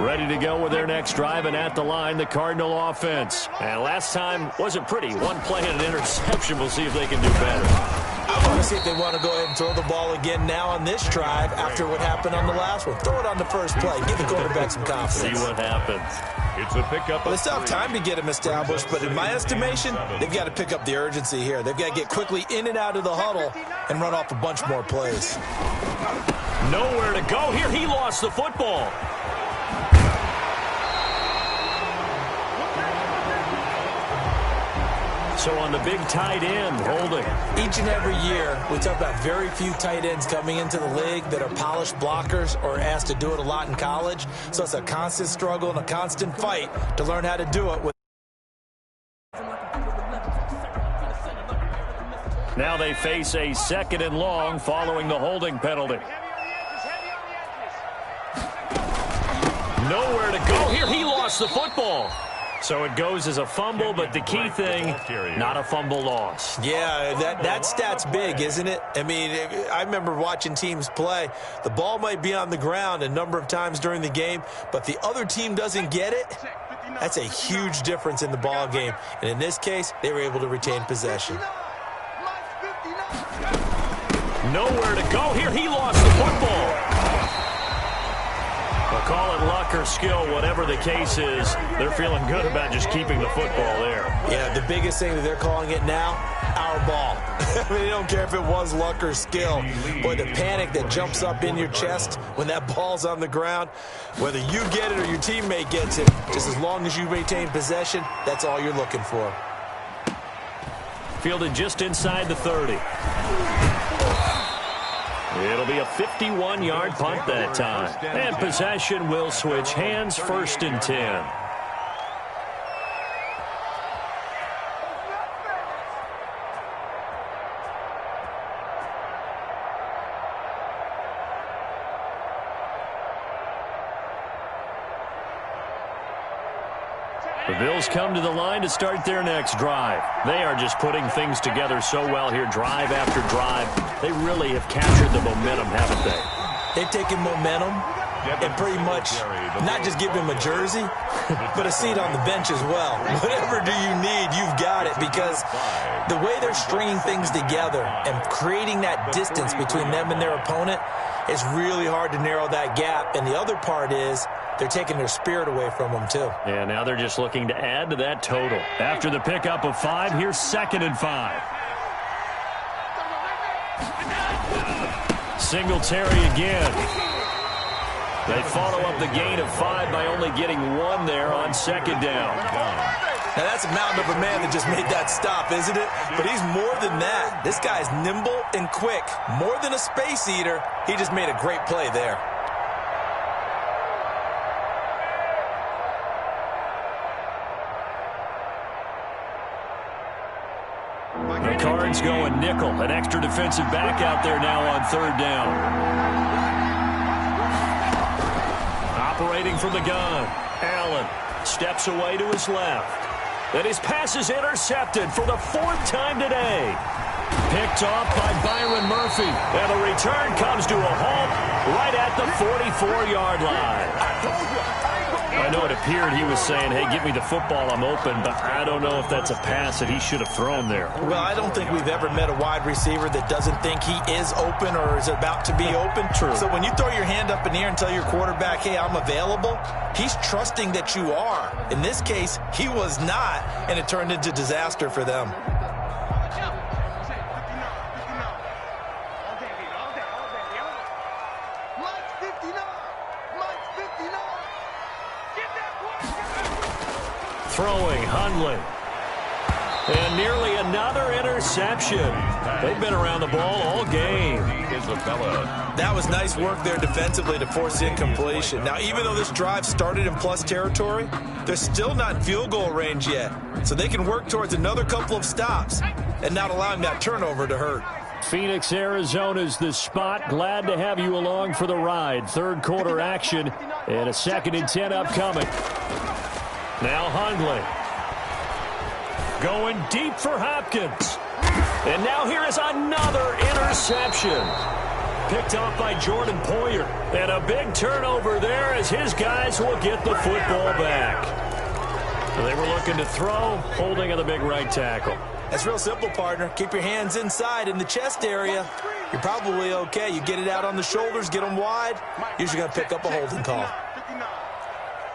Ready to go with their next drive, and at the line, the Cardinal offense. And last time wasn't pretty. One play and an interception. We'll see if they can do better. I want to see if they want to go ahead and throw the ball again now on this drive after what happened on the last one. Throw it on the first play. Give the quarterback some confidence. See what happens. It's a pickup. Well, they still have time to get him established, but in my estimation, they've got to pick up the urgency here. They've got to get quickly in and out of the huddle and run off a bunch more plays. Nowhere to go here. He lost the football. So on the big tight end, holding. Each and every year, we talk about very few tight ends coming into the league that are polished blockers or asked to do it a lot in college. So it's a constant struggle and a constant fight to learn how to do it. Now they face a 2nd and long following the holding penalty. Nowhere to go here. He lost the football. So it goes as a fumble, but the key thing, not a fumble loss. Yeah, that stat's big, isn't it? I mean, I remember watching teams play. The ball might be on the ground a number of times during the game, but the other team doesn't get it. That's a huge difference in the ball game. And in this case, they were able to retain possession. Nowhere to go here. He lost the football. We'll call it luck or skill, whatever the case is. They're feeling good about just keeping the football there. Yeah, the biggest thing that they're calling it now, our ball. I mean, they don't care if it was luck or skill. Boy, the panic that jumps up in your chest when that ball's on the ground, whether you get it or your teammate gets it, just as long as you maintain possession, that's all you're looking for. Fielded just inside the 30. It'll be a 51-yard punt that time. And possession will switch hands, 1st and 10. The Bills come to the line to start their next drive. They are just putting things together so well here, drive after drive. They really have captured the momentum, haven't they? They've taken momentum and pretty much not just give him a jersey, but a seat on the bench as well. Whatever do you need, you've got it, because the way they're stringing things together and creating that distance between them and their opponent is really hard to narrow that gap. And the other part is they're taking their spirit away from them, too. Yeah, now they're just looking to add to that total. After the pickup of 5, here's 2nd and 5. Singletary again. They follow up the gain of 5 by only getting 1 there on 2nd down. Now, that's a mountain of a man that just made that stop, isn't it? But he's more than that. This guy's nimble and quick. More than a space eater, he just made a great play there. The Cards going nickel. An extra defensive back out there now on 3rd down. Operating from the gun. Allen steps away to his left. And his pass is intercepted for the 4th time today. Picked off by Byron Murphy. And the return comes to a halt right at the 44-yard line. I know it appeared he was saying, hey, give me the football, I'm open, but I don't know if that's a pass that he should have thrown there. Well, I don't think we've ever met a wide receiver that doesn't think he is open or is about to be open. True. So when you throw your hand up in the air and tell your quarterback, hey, I'm available, he's trusting that you are. In this case, he was not, and it turned into disaster for them. Throwing, Hundley. And nearly another interception. They've been around the ball all game. That was nice work there defensively to force incompletion. Now, even though this drive started in plus territory, they're still not in field goal range yet. So they can work towards another couple of stops and not allowing that turnover to hurt. Phoenix, Arizona's the spot. Glad to have you along for the ride. 3rd quarter action and a 2nd and 10 upcoming. Now Hundley going deep for Hopkins. And now here is another interception. Picked off by Jordan Poyer. And a big turnover there as his guys will get the football back. So they were looking to throw, holding on the big right tackle. That's real simple, partner. Keep your hands inside in the chest area. You're probably okay. You get it out on the shoulders, get them wide. Usually going to pick up a holding call.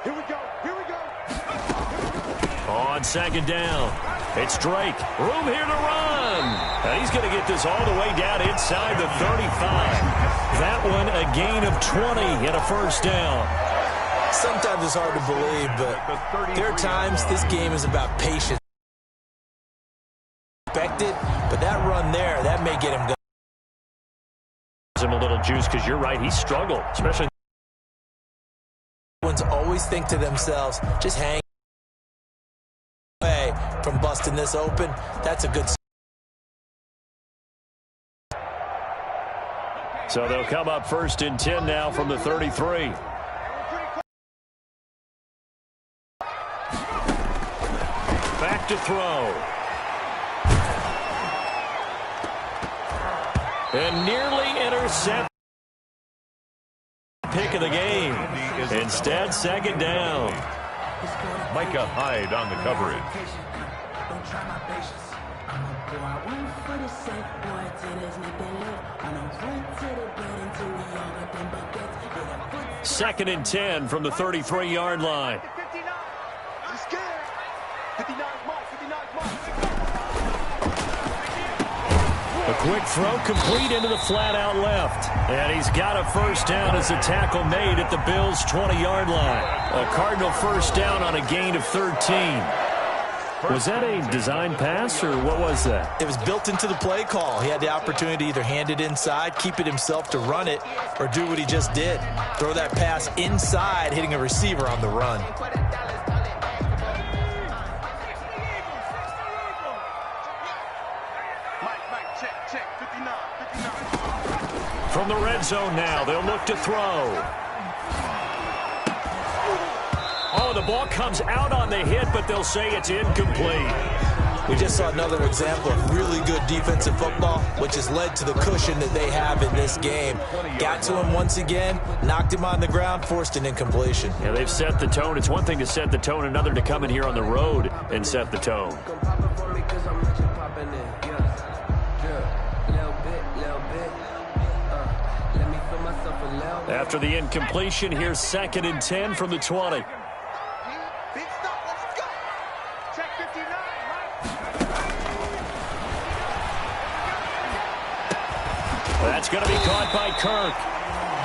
Here we go. On 2nd down, it's Drake. Room here to run. And he's going to get this all the way down inside the 35. That one a gain of 20 and a 1st down. Sometimes it's hard to believe, but there are times this game is about patience. Hughes, because you're right, he struggled, especially. Ones always think to themselves, just hang away from busting this open. That's a good. So they'll come up 1st and 10 now from the 33. Back to throw. And nearly intercept. Pick of the game. Instead, 2nd down. Micah Hyde on the coverage. Second and 10 from the 33-yard line. A quick throw complete into the flat-out left. And he's got a 1st down as the tackle made at the Bills' 20-yard line. A Cardinal 1st down on a gain of 13. Was that a design pass, or what was that? It was built into the play call. He had the opportunity to either hand it inside, keep it himself to run it, or do what he just did. Throw that pass inside, hitting a receiver on the run. From the red zone now, they'll look to throw. Oh, the ball comes out on the hit, but they'll say it's incomplete. We just saw another example of really good defensive football, which has led to the cushion that they have in this game. Got to him once again, knocked him on the ground, forced an incompletion. Yeah, they've set the tone. It's one thing to set the tone, another to come in here on the road and set the tone. After the incompletion, here's 2nd and 10 from the 20. That's going to be caught by Kirk.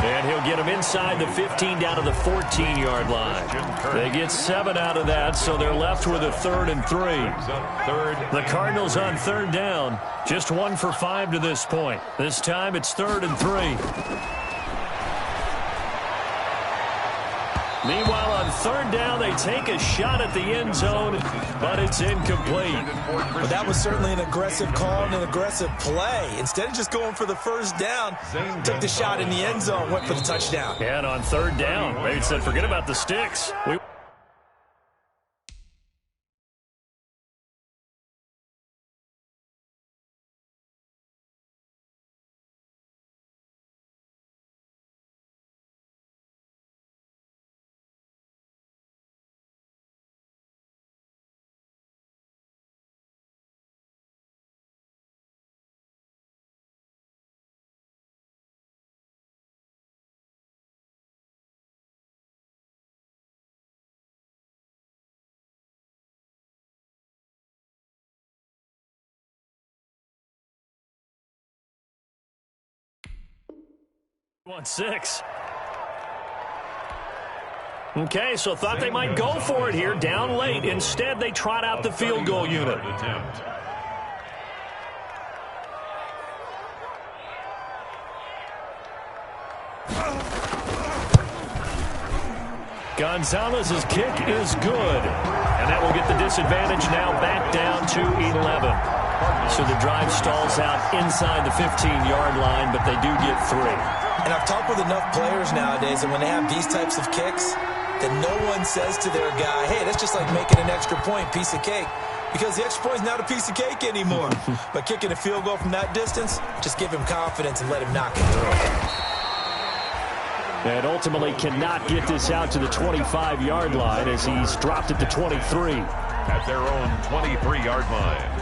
And he'll get him inside the 15 down to the 14-yard line. They get 7 out of that, so they're left with a 3rd and 3. The Cardinals on 3rd down, just 1 for 5 to this point. This time it's 3rd and 3. Meanwhile, on 3rd down, they take a shot at the end zone, but it's incomplete. But that was certainly an aggressive call and an aggressive play. Instead of just going for the 1st down, took the shot in the end zone, went for the touchdown. And on 3rd down, maybe said, forget about the sticks. Won 6. Okay, so thought they might go for it here, down late. Instead, they trot out the field goal unit. Gonzalez's kick is good. And that will get the disadvantage now back down to 11. So the drive stalls out inside the 15-yard line, but they do get 3. And I've talked with enough players nowadays, and when they have these types of kicks, that no one says to their guy, hey, that's just like making an extra point, piece of cake. Because the extra point is not a piece of cake anymore. But kicking a field goal from that distance, just give him confidence and let him knock it through. And ultimately cannot get this out to the 25-yard line as he's dropped it to 23. At their own 23-yard line.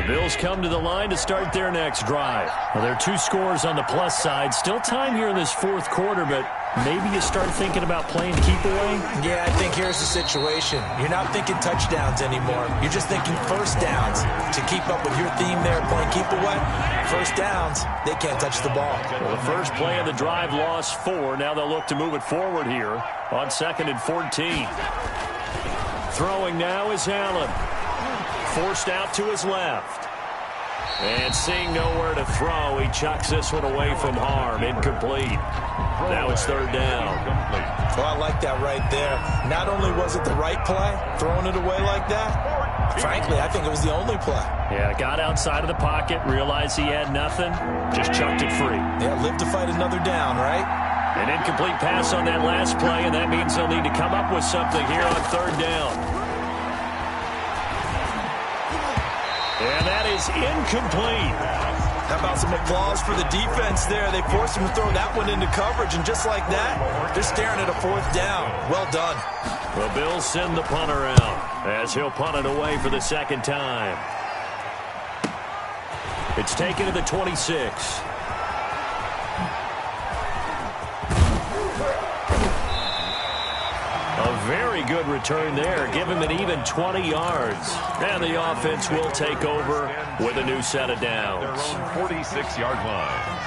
Bills come to the line to start their next drive. Well, there are 2 scores on the plus side. Still time here in this 4th quarter, but maybe you start thinking about playing keep away? Yeah, I think here's the situation. You're not thinking touchdowns anymore. You're just thinking first downs. To keep up with your theme there, playing keep away, first downs, they can't touch the ball. Well, the first play of the drive lost 4. Now they'll look to move it forward here on 2nd and 14. Throwing now is Allen. Forced out to his left. And seeing nowhere to throw, he chucks this one away from harm. Incomplete. Now it's 3rd down. Well, I like that right there. Not only was it the right play, throwing it away like that, frankly, I think it was the only play. Yeah, got outside of the pocket, realized he had nothing, just chucked it free. Yeah, live to fight another down, right? An incomplete pass on that last play, and that means they'll need to come up with something here on 3rd down. And that is incomplete. How about some applause for the defense there? They forced him to throw that one into coverage, and just like that, they're staring at a 4th down. Well done. The Bills send the punter out as he'll punt it away for the 2nd time. It's taken to the 26. A very good return there. Give him an even 20 yards. And the offense will take over with a new set of downs. 46-yard line.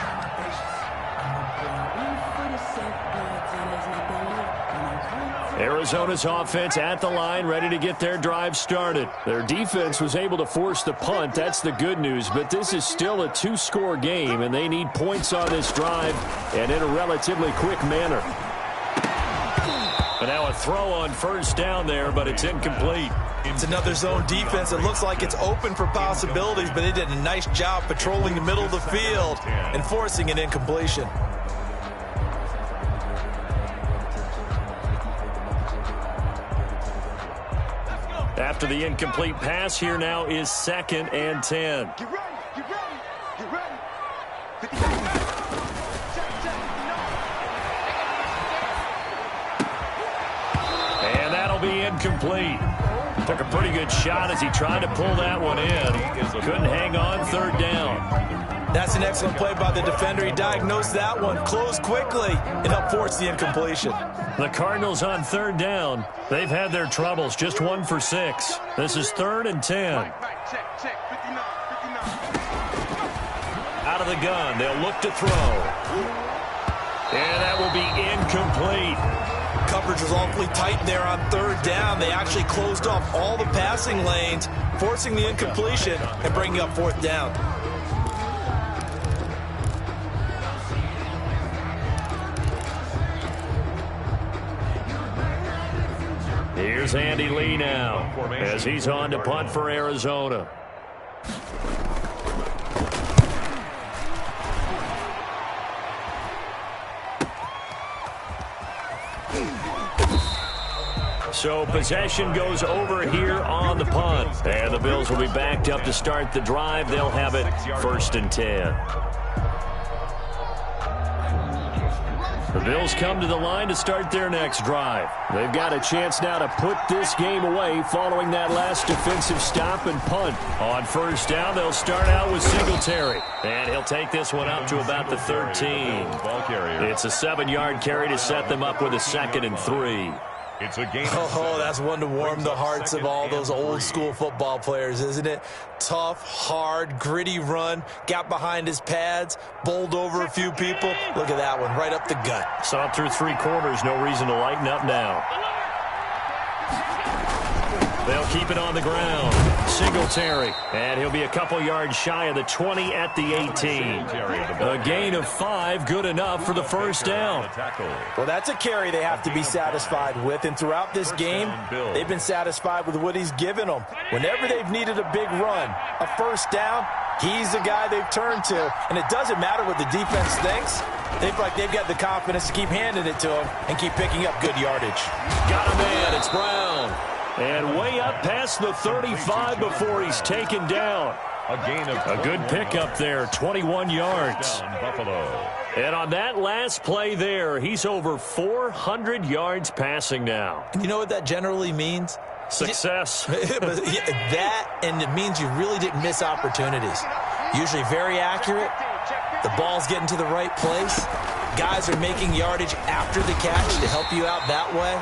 Arizona's offense at the line, ready to get their drive started. Their defense was able to force the punt. That's the good news. But this is still a 2-score game, and they need points on this drive and in a relatively quick manner. And now a throw on 1st down there, but it's incomplete. It's another zone defense. It looks like it's open for possibilities, but they did a nice job patrolling the middle of the field and forcing an incompletion. After the incomplete pass, here now is 2nd and 10. Get ready, get ready, get ready. 50 seconds. And that'll be incomplete. Took a pretty good shot as he tried to pull that one in. Couldn't hang on 3rd down. That's an excellent play by the defender. He diagnosed that one, closed quickly, and helped force the incompletion. The Cardinals on 3rd down. They've had their troubles, just 1 for 6. This is 3rd and 10. Check, 59, 59. Out of the gun, they'll look to throw. And that will be incomplete. Coverage was awfully tight there on 3rd down. They actually closed off all the passing lanes, forcing the incompletion and bringing up 4th down. Here's Andy Lee now as he's on to punt for Arizona. So possession goes over here on the punt. And the Bills will be backed up to start the drive. They'll have it 1st and 10. The Bills come to the line to start their next drive. They've got a chance now to put this game away following that last defensive stop and punt. On 1st down, they'll start out with Singletary. And he'll take this one up to about the 13. It's a 7-yard carry to set them up with a 2nd and 3. It's a game. Oh, that's one to warm the hearts of all those old school football players, isn't it? Tough, hard, gritty run, got behind his pads, bowled over a few people. Look at that one, right up the gut. Saw it through 3 quarters, no reason to lighten up now. They'll keep it on the ground. Singletary, and he'll be a couple yards shy of the 20 at the 18. A gain of 5, good enough for the 1st down. Well, that's a carry they have to be satisfied with, and throughout this game, they've been satisfied with what he's given them. Whenever they've needed a big run, a 1st down, he's the guy they've turned to, and it doesn't matter what the defense thinks. They feel like they've got the confidence to keep handing it to him and keep picking up good yardage. Got a man, it's Brown. And way up past the 35 before he's taken down. A good pickup there, 21 yards. And on that last play there, he's over 400 yards passing now. And you know what that generally means? Success. That, and it means you really didn't miss opportunities. Usually very accurate. The ball's getting to the right place. guys are making yardage after the catch to help you out that way,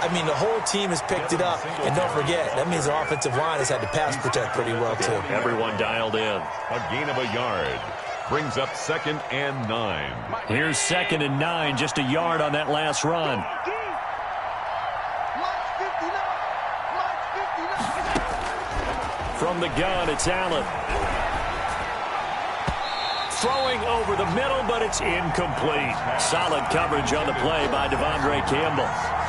I mean, the whole team has picked it up. And don't forget, that means the offensive line has had to pass protect pretty well, too. Everyone dialed in. A gain of a yard. Brings up 2nd and 9. Here's 2nd and 9, just a yard on that last run. From the gun, it's Allen. Throwing over the middle, but it's incomplete. Solid coverage on the play by Devondre Campbell.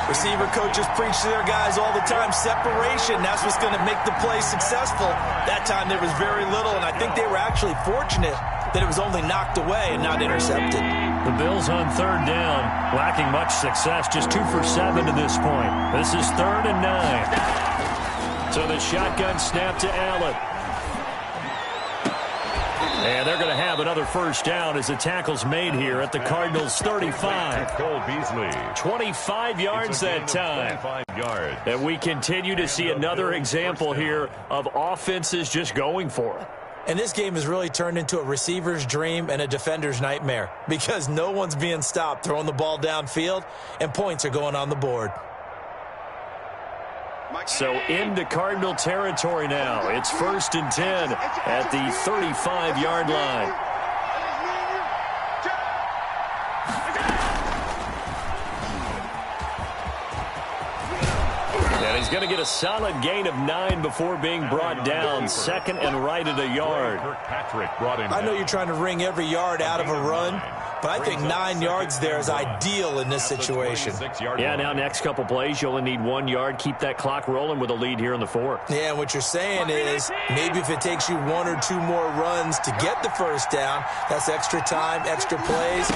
Receiver coaches preach to their guys all the time. Separation, that's what's going to make the play successful. That time there was very little, and I think they were actually fortunate that it was only knocked away and not intercepted. The Bills on 3rd down, lacking much success, just 2 for 7 to this point. This is 3rd and 9. So the shotgun snap to Allen. And they're going to have another first down as the tackle's made here at the Cardinals' 35. Cole Beasley. 25 yards that time. 25 yards. And we continue to see another example here of offenses just going for it. And this game has really turned into a receiver's dream and a defender's nightmare because no one's being stopped throwing the ball downfield, and points are going on the board. So into Cardinal territory now. It's 1st and 10 at the 35-yard line. And he's going to get a solid gain of 9 before being brought down. 2nd and right at a yard. I know you're trying to wring every yard out of a run, but I think 9 yards there is ideal in this situation. Yeah, now next couple plays, you only need 1 yard. Keep that clock rolling with a lead here in the 4th. Yeah, and what you're saying is maybe if it takes you 1 or 2 more runs to get the first down, that's extra time, extra plays.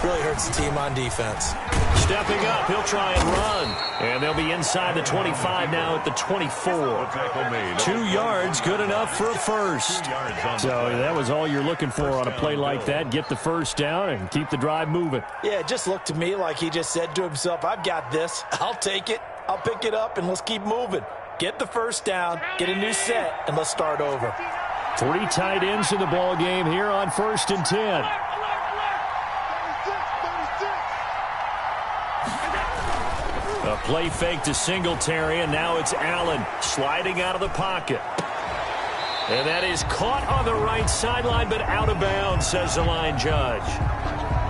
Really hurts the team on defense. Stepping up, he'll try and run. And they'll be inside the 25 now at the 24. 2 yards, good enough for a first. So that was all you're looking for on a play like that. Get the first down and keep the drive moving. Yeah, it just looked to me like he just said to himself, I've got this. I'll take it. I'll pick it up, and let's keep moving. Get the first down, get a new set, and let's start over. 3 tight ends in the ball game here on 1st and 10. A play fake to Singletary, and now it's Allen sliding out of the pocket. And that is caught on the right sideline, but out of bounds, says the line judge.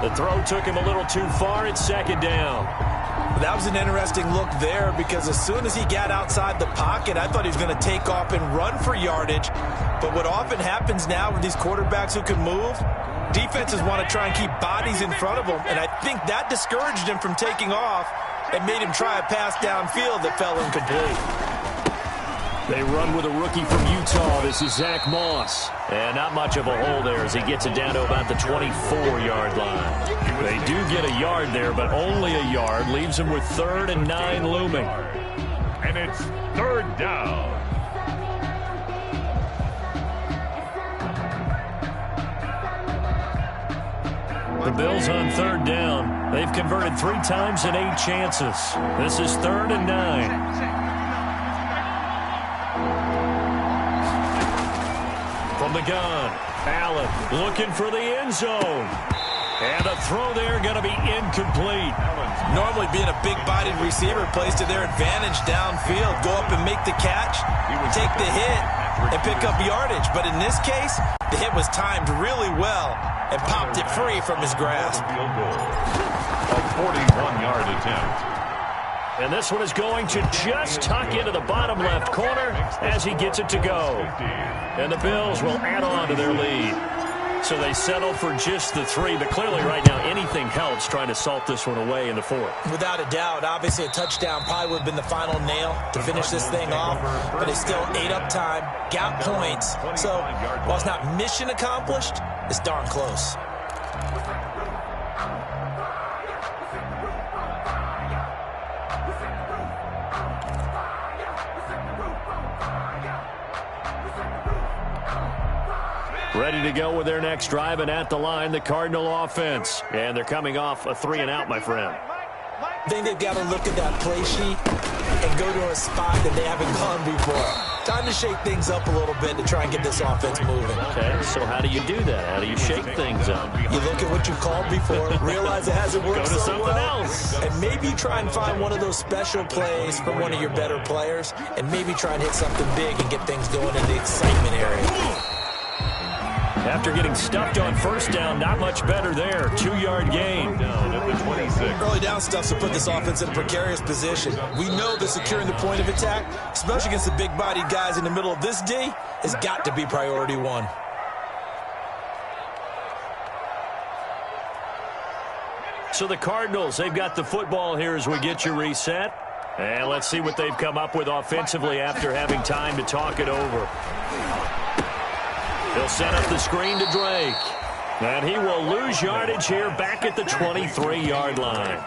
The throw took him a little too far. It's 2nd down. That was an interesting look there because as soon as he got outside the pocket, I thought he was going to take off and run for yardage. But what often happens now with these quarterbacks who can move, defenses want to try and keep bodies in front of them, and I think that discouraged him from taking off and made him try a pass downfield that fell incomplete. They run with a rookie from Utah. This is Zach Moss. And not much of a hole there as he gets it down to about the 24-yard line. They do get a yard there, but only a yard. Leaves them with 3rd and 9 looming. And it's 3rd down. The Bills on 3rd down. They've converted 3 times in 8 chances. This is 3rd and 9. From the gun, Allen looking for the end zone. And a throw there going to be incomplete. Normally being a big-bodied receiver plays to their advantage downfield. Go up and make the catch, take the hit, and pick up yardage. But in this case, the hit was timed really well and popped it free from his grasp. A 41-yard attempt. And this one is going to just tuck into the bottom left corner as he gets it to go. And the Bills will add on to their lead. So they settle for just the 3, but clearly right now anything helps trying to salt this one away in the 4th. Without a doubt, obviously a touchdown probably would have been the final nail to finish this thing off, but it still ate up time, got points. So while it's not mission accomplished, it's darn close. Ready to go with their next drive, and at the line, the Cardinal offense. And they're coming off a 3 and out, my friend. I think they've got to look at that play sheet and go to a spot that they haven't gone before. Time to shake things up a little bit to try and get this offense moving. Okay, so how do you do that? How do you shake things up? You look at what you called before, realize it hasn't worked Go to so something well, else. and maybe try and find one of those special plays from one of your better players, and maybe try and hit something big and get things going in the excitement area. After getting stuffed on first down, not much better there. 2-yard gain. Down at the 26. Early down stuff to put this offense in a precarious position. We know that securing the point of attack, especially against the big-bodied guys in the middle of this D, has got to be priority one. So the Cardinals, they've got the football here as we get you reset. And let's see what they've come up with offensively after having time to talk it over. He'll set up the screen to Drake. And he will lose yardage here back at the 23-yard line.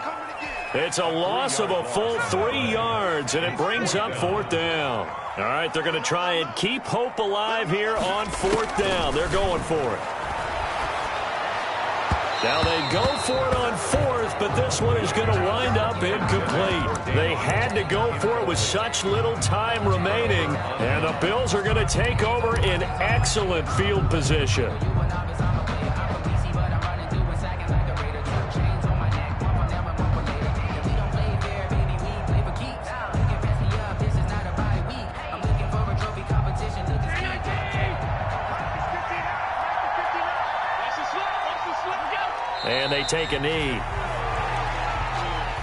It's a loss of a full 3 yards, and it brings up 4th down. All right, they're going to try and keep hope alive here on 4th down. They're going for it. Now they go for it on 4th, but this one is going to wind up incomplete. They had to go for it with such little time remaining, and the Bills are going to take over in excellent field position. And they take a knee.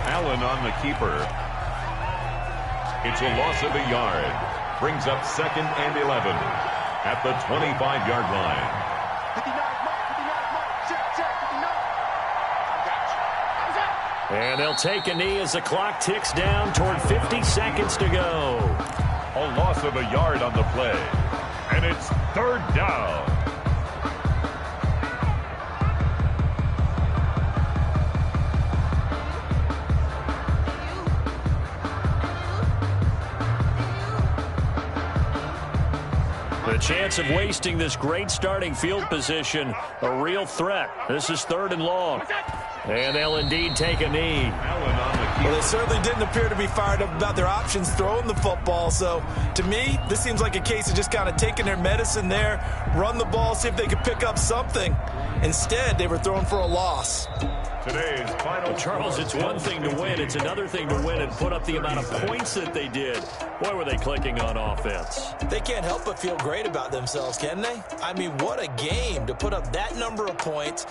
Allen on the keeper. It's a loss of a yard. Brings up 2nd and 11 at the 25-yard line. 59, mark, check, 59. And they'll take a knee as the clock ticks down toward 50 seconds to go. A loss of a yard on the play. And it's 3rd down. The chance of wasting this great starting field position, a real threat. This is 3rd and long. And they'll indeed take a knee. Allen on the keeper. Well, they certainly didn't appear to be fired up about their options throwing the football. So, to me, this seems like a case of just kind of taking their medicine there, run the ball, see if they could pick up something. Instead, they were throwing for a loss. Today's final. Well, Charles, it's one thing to win. It's another thing to win and put up the amount of points that they did. Boy, were they clicking on offense. They can't help but feel great about themselves, can they? I mean, what a game to put up that number of points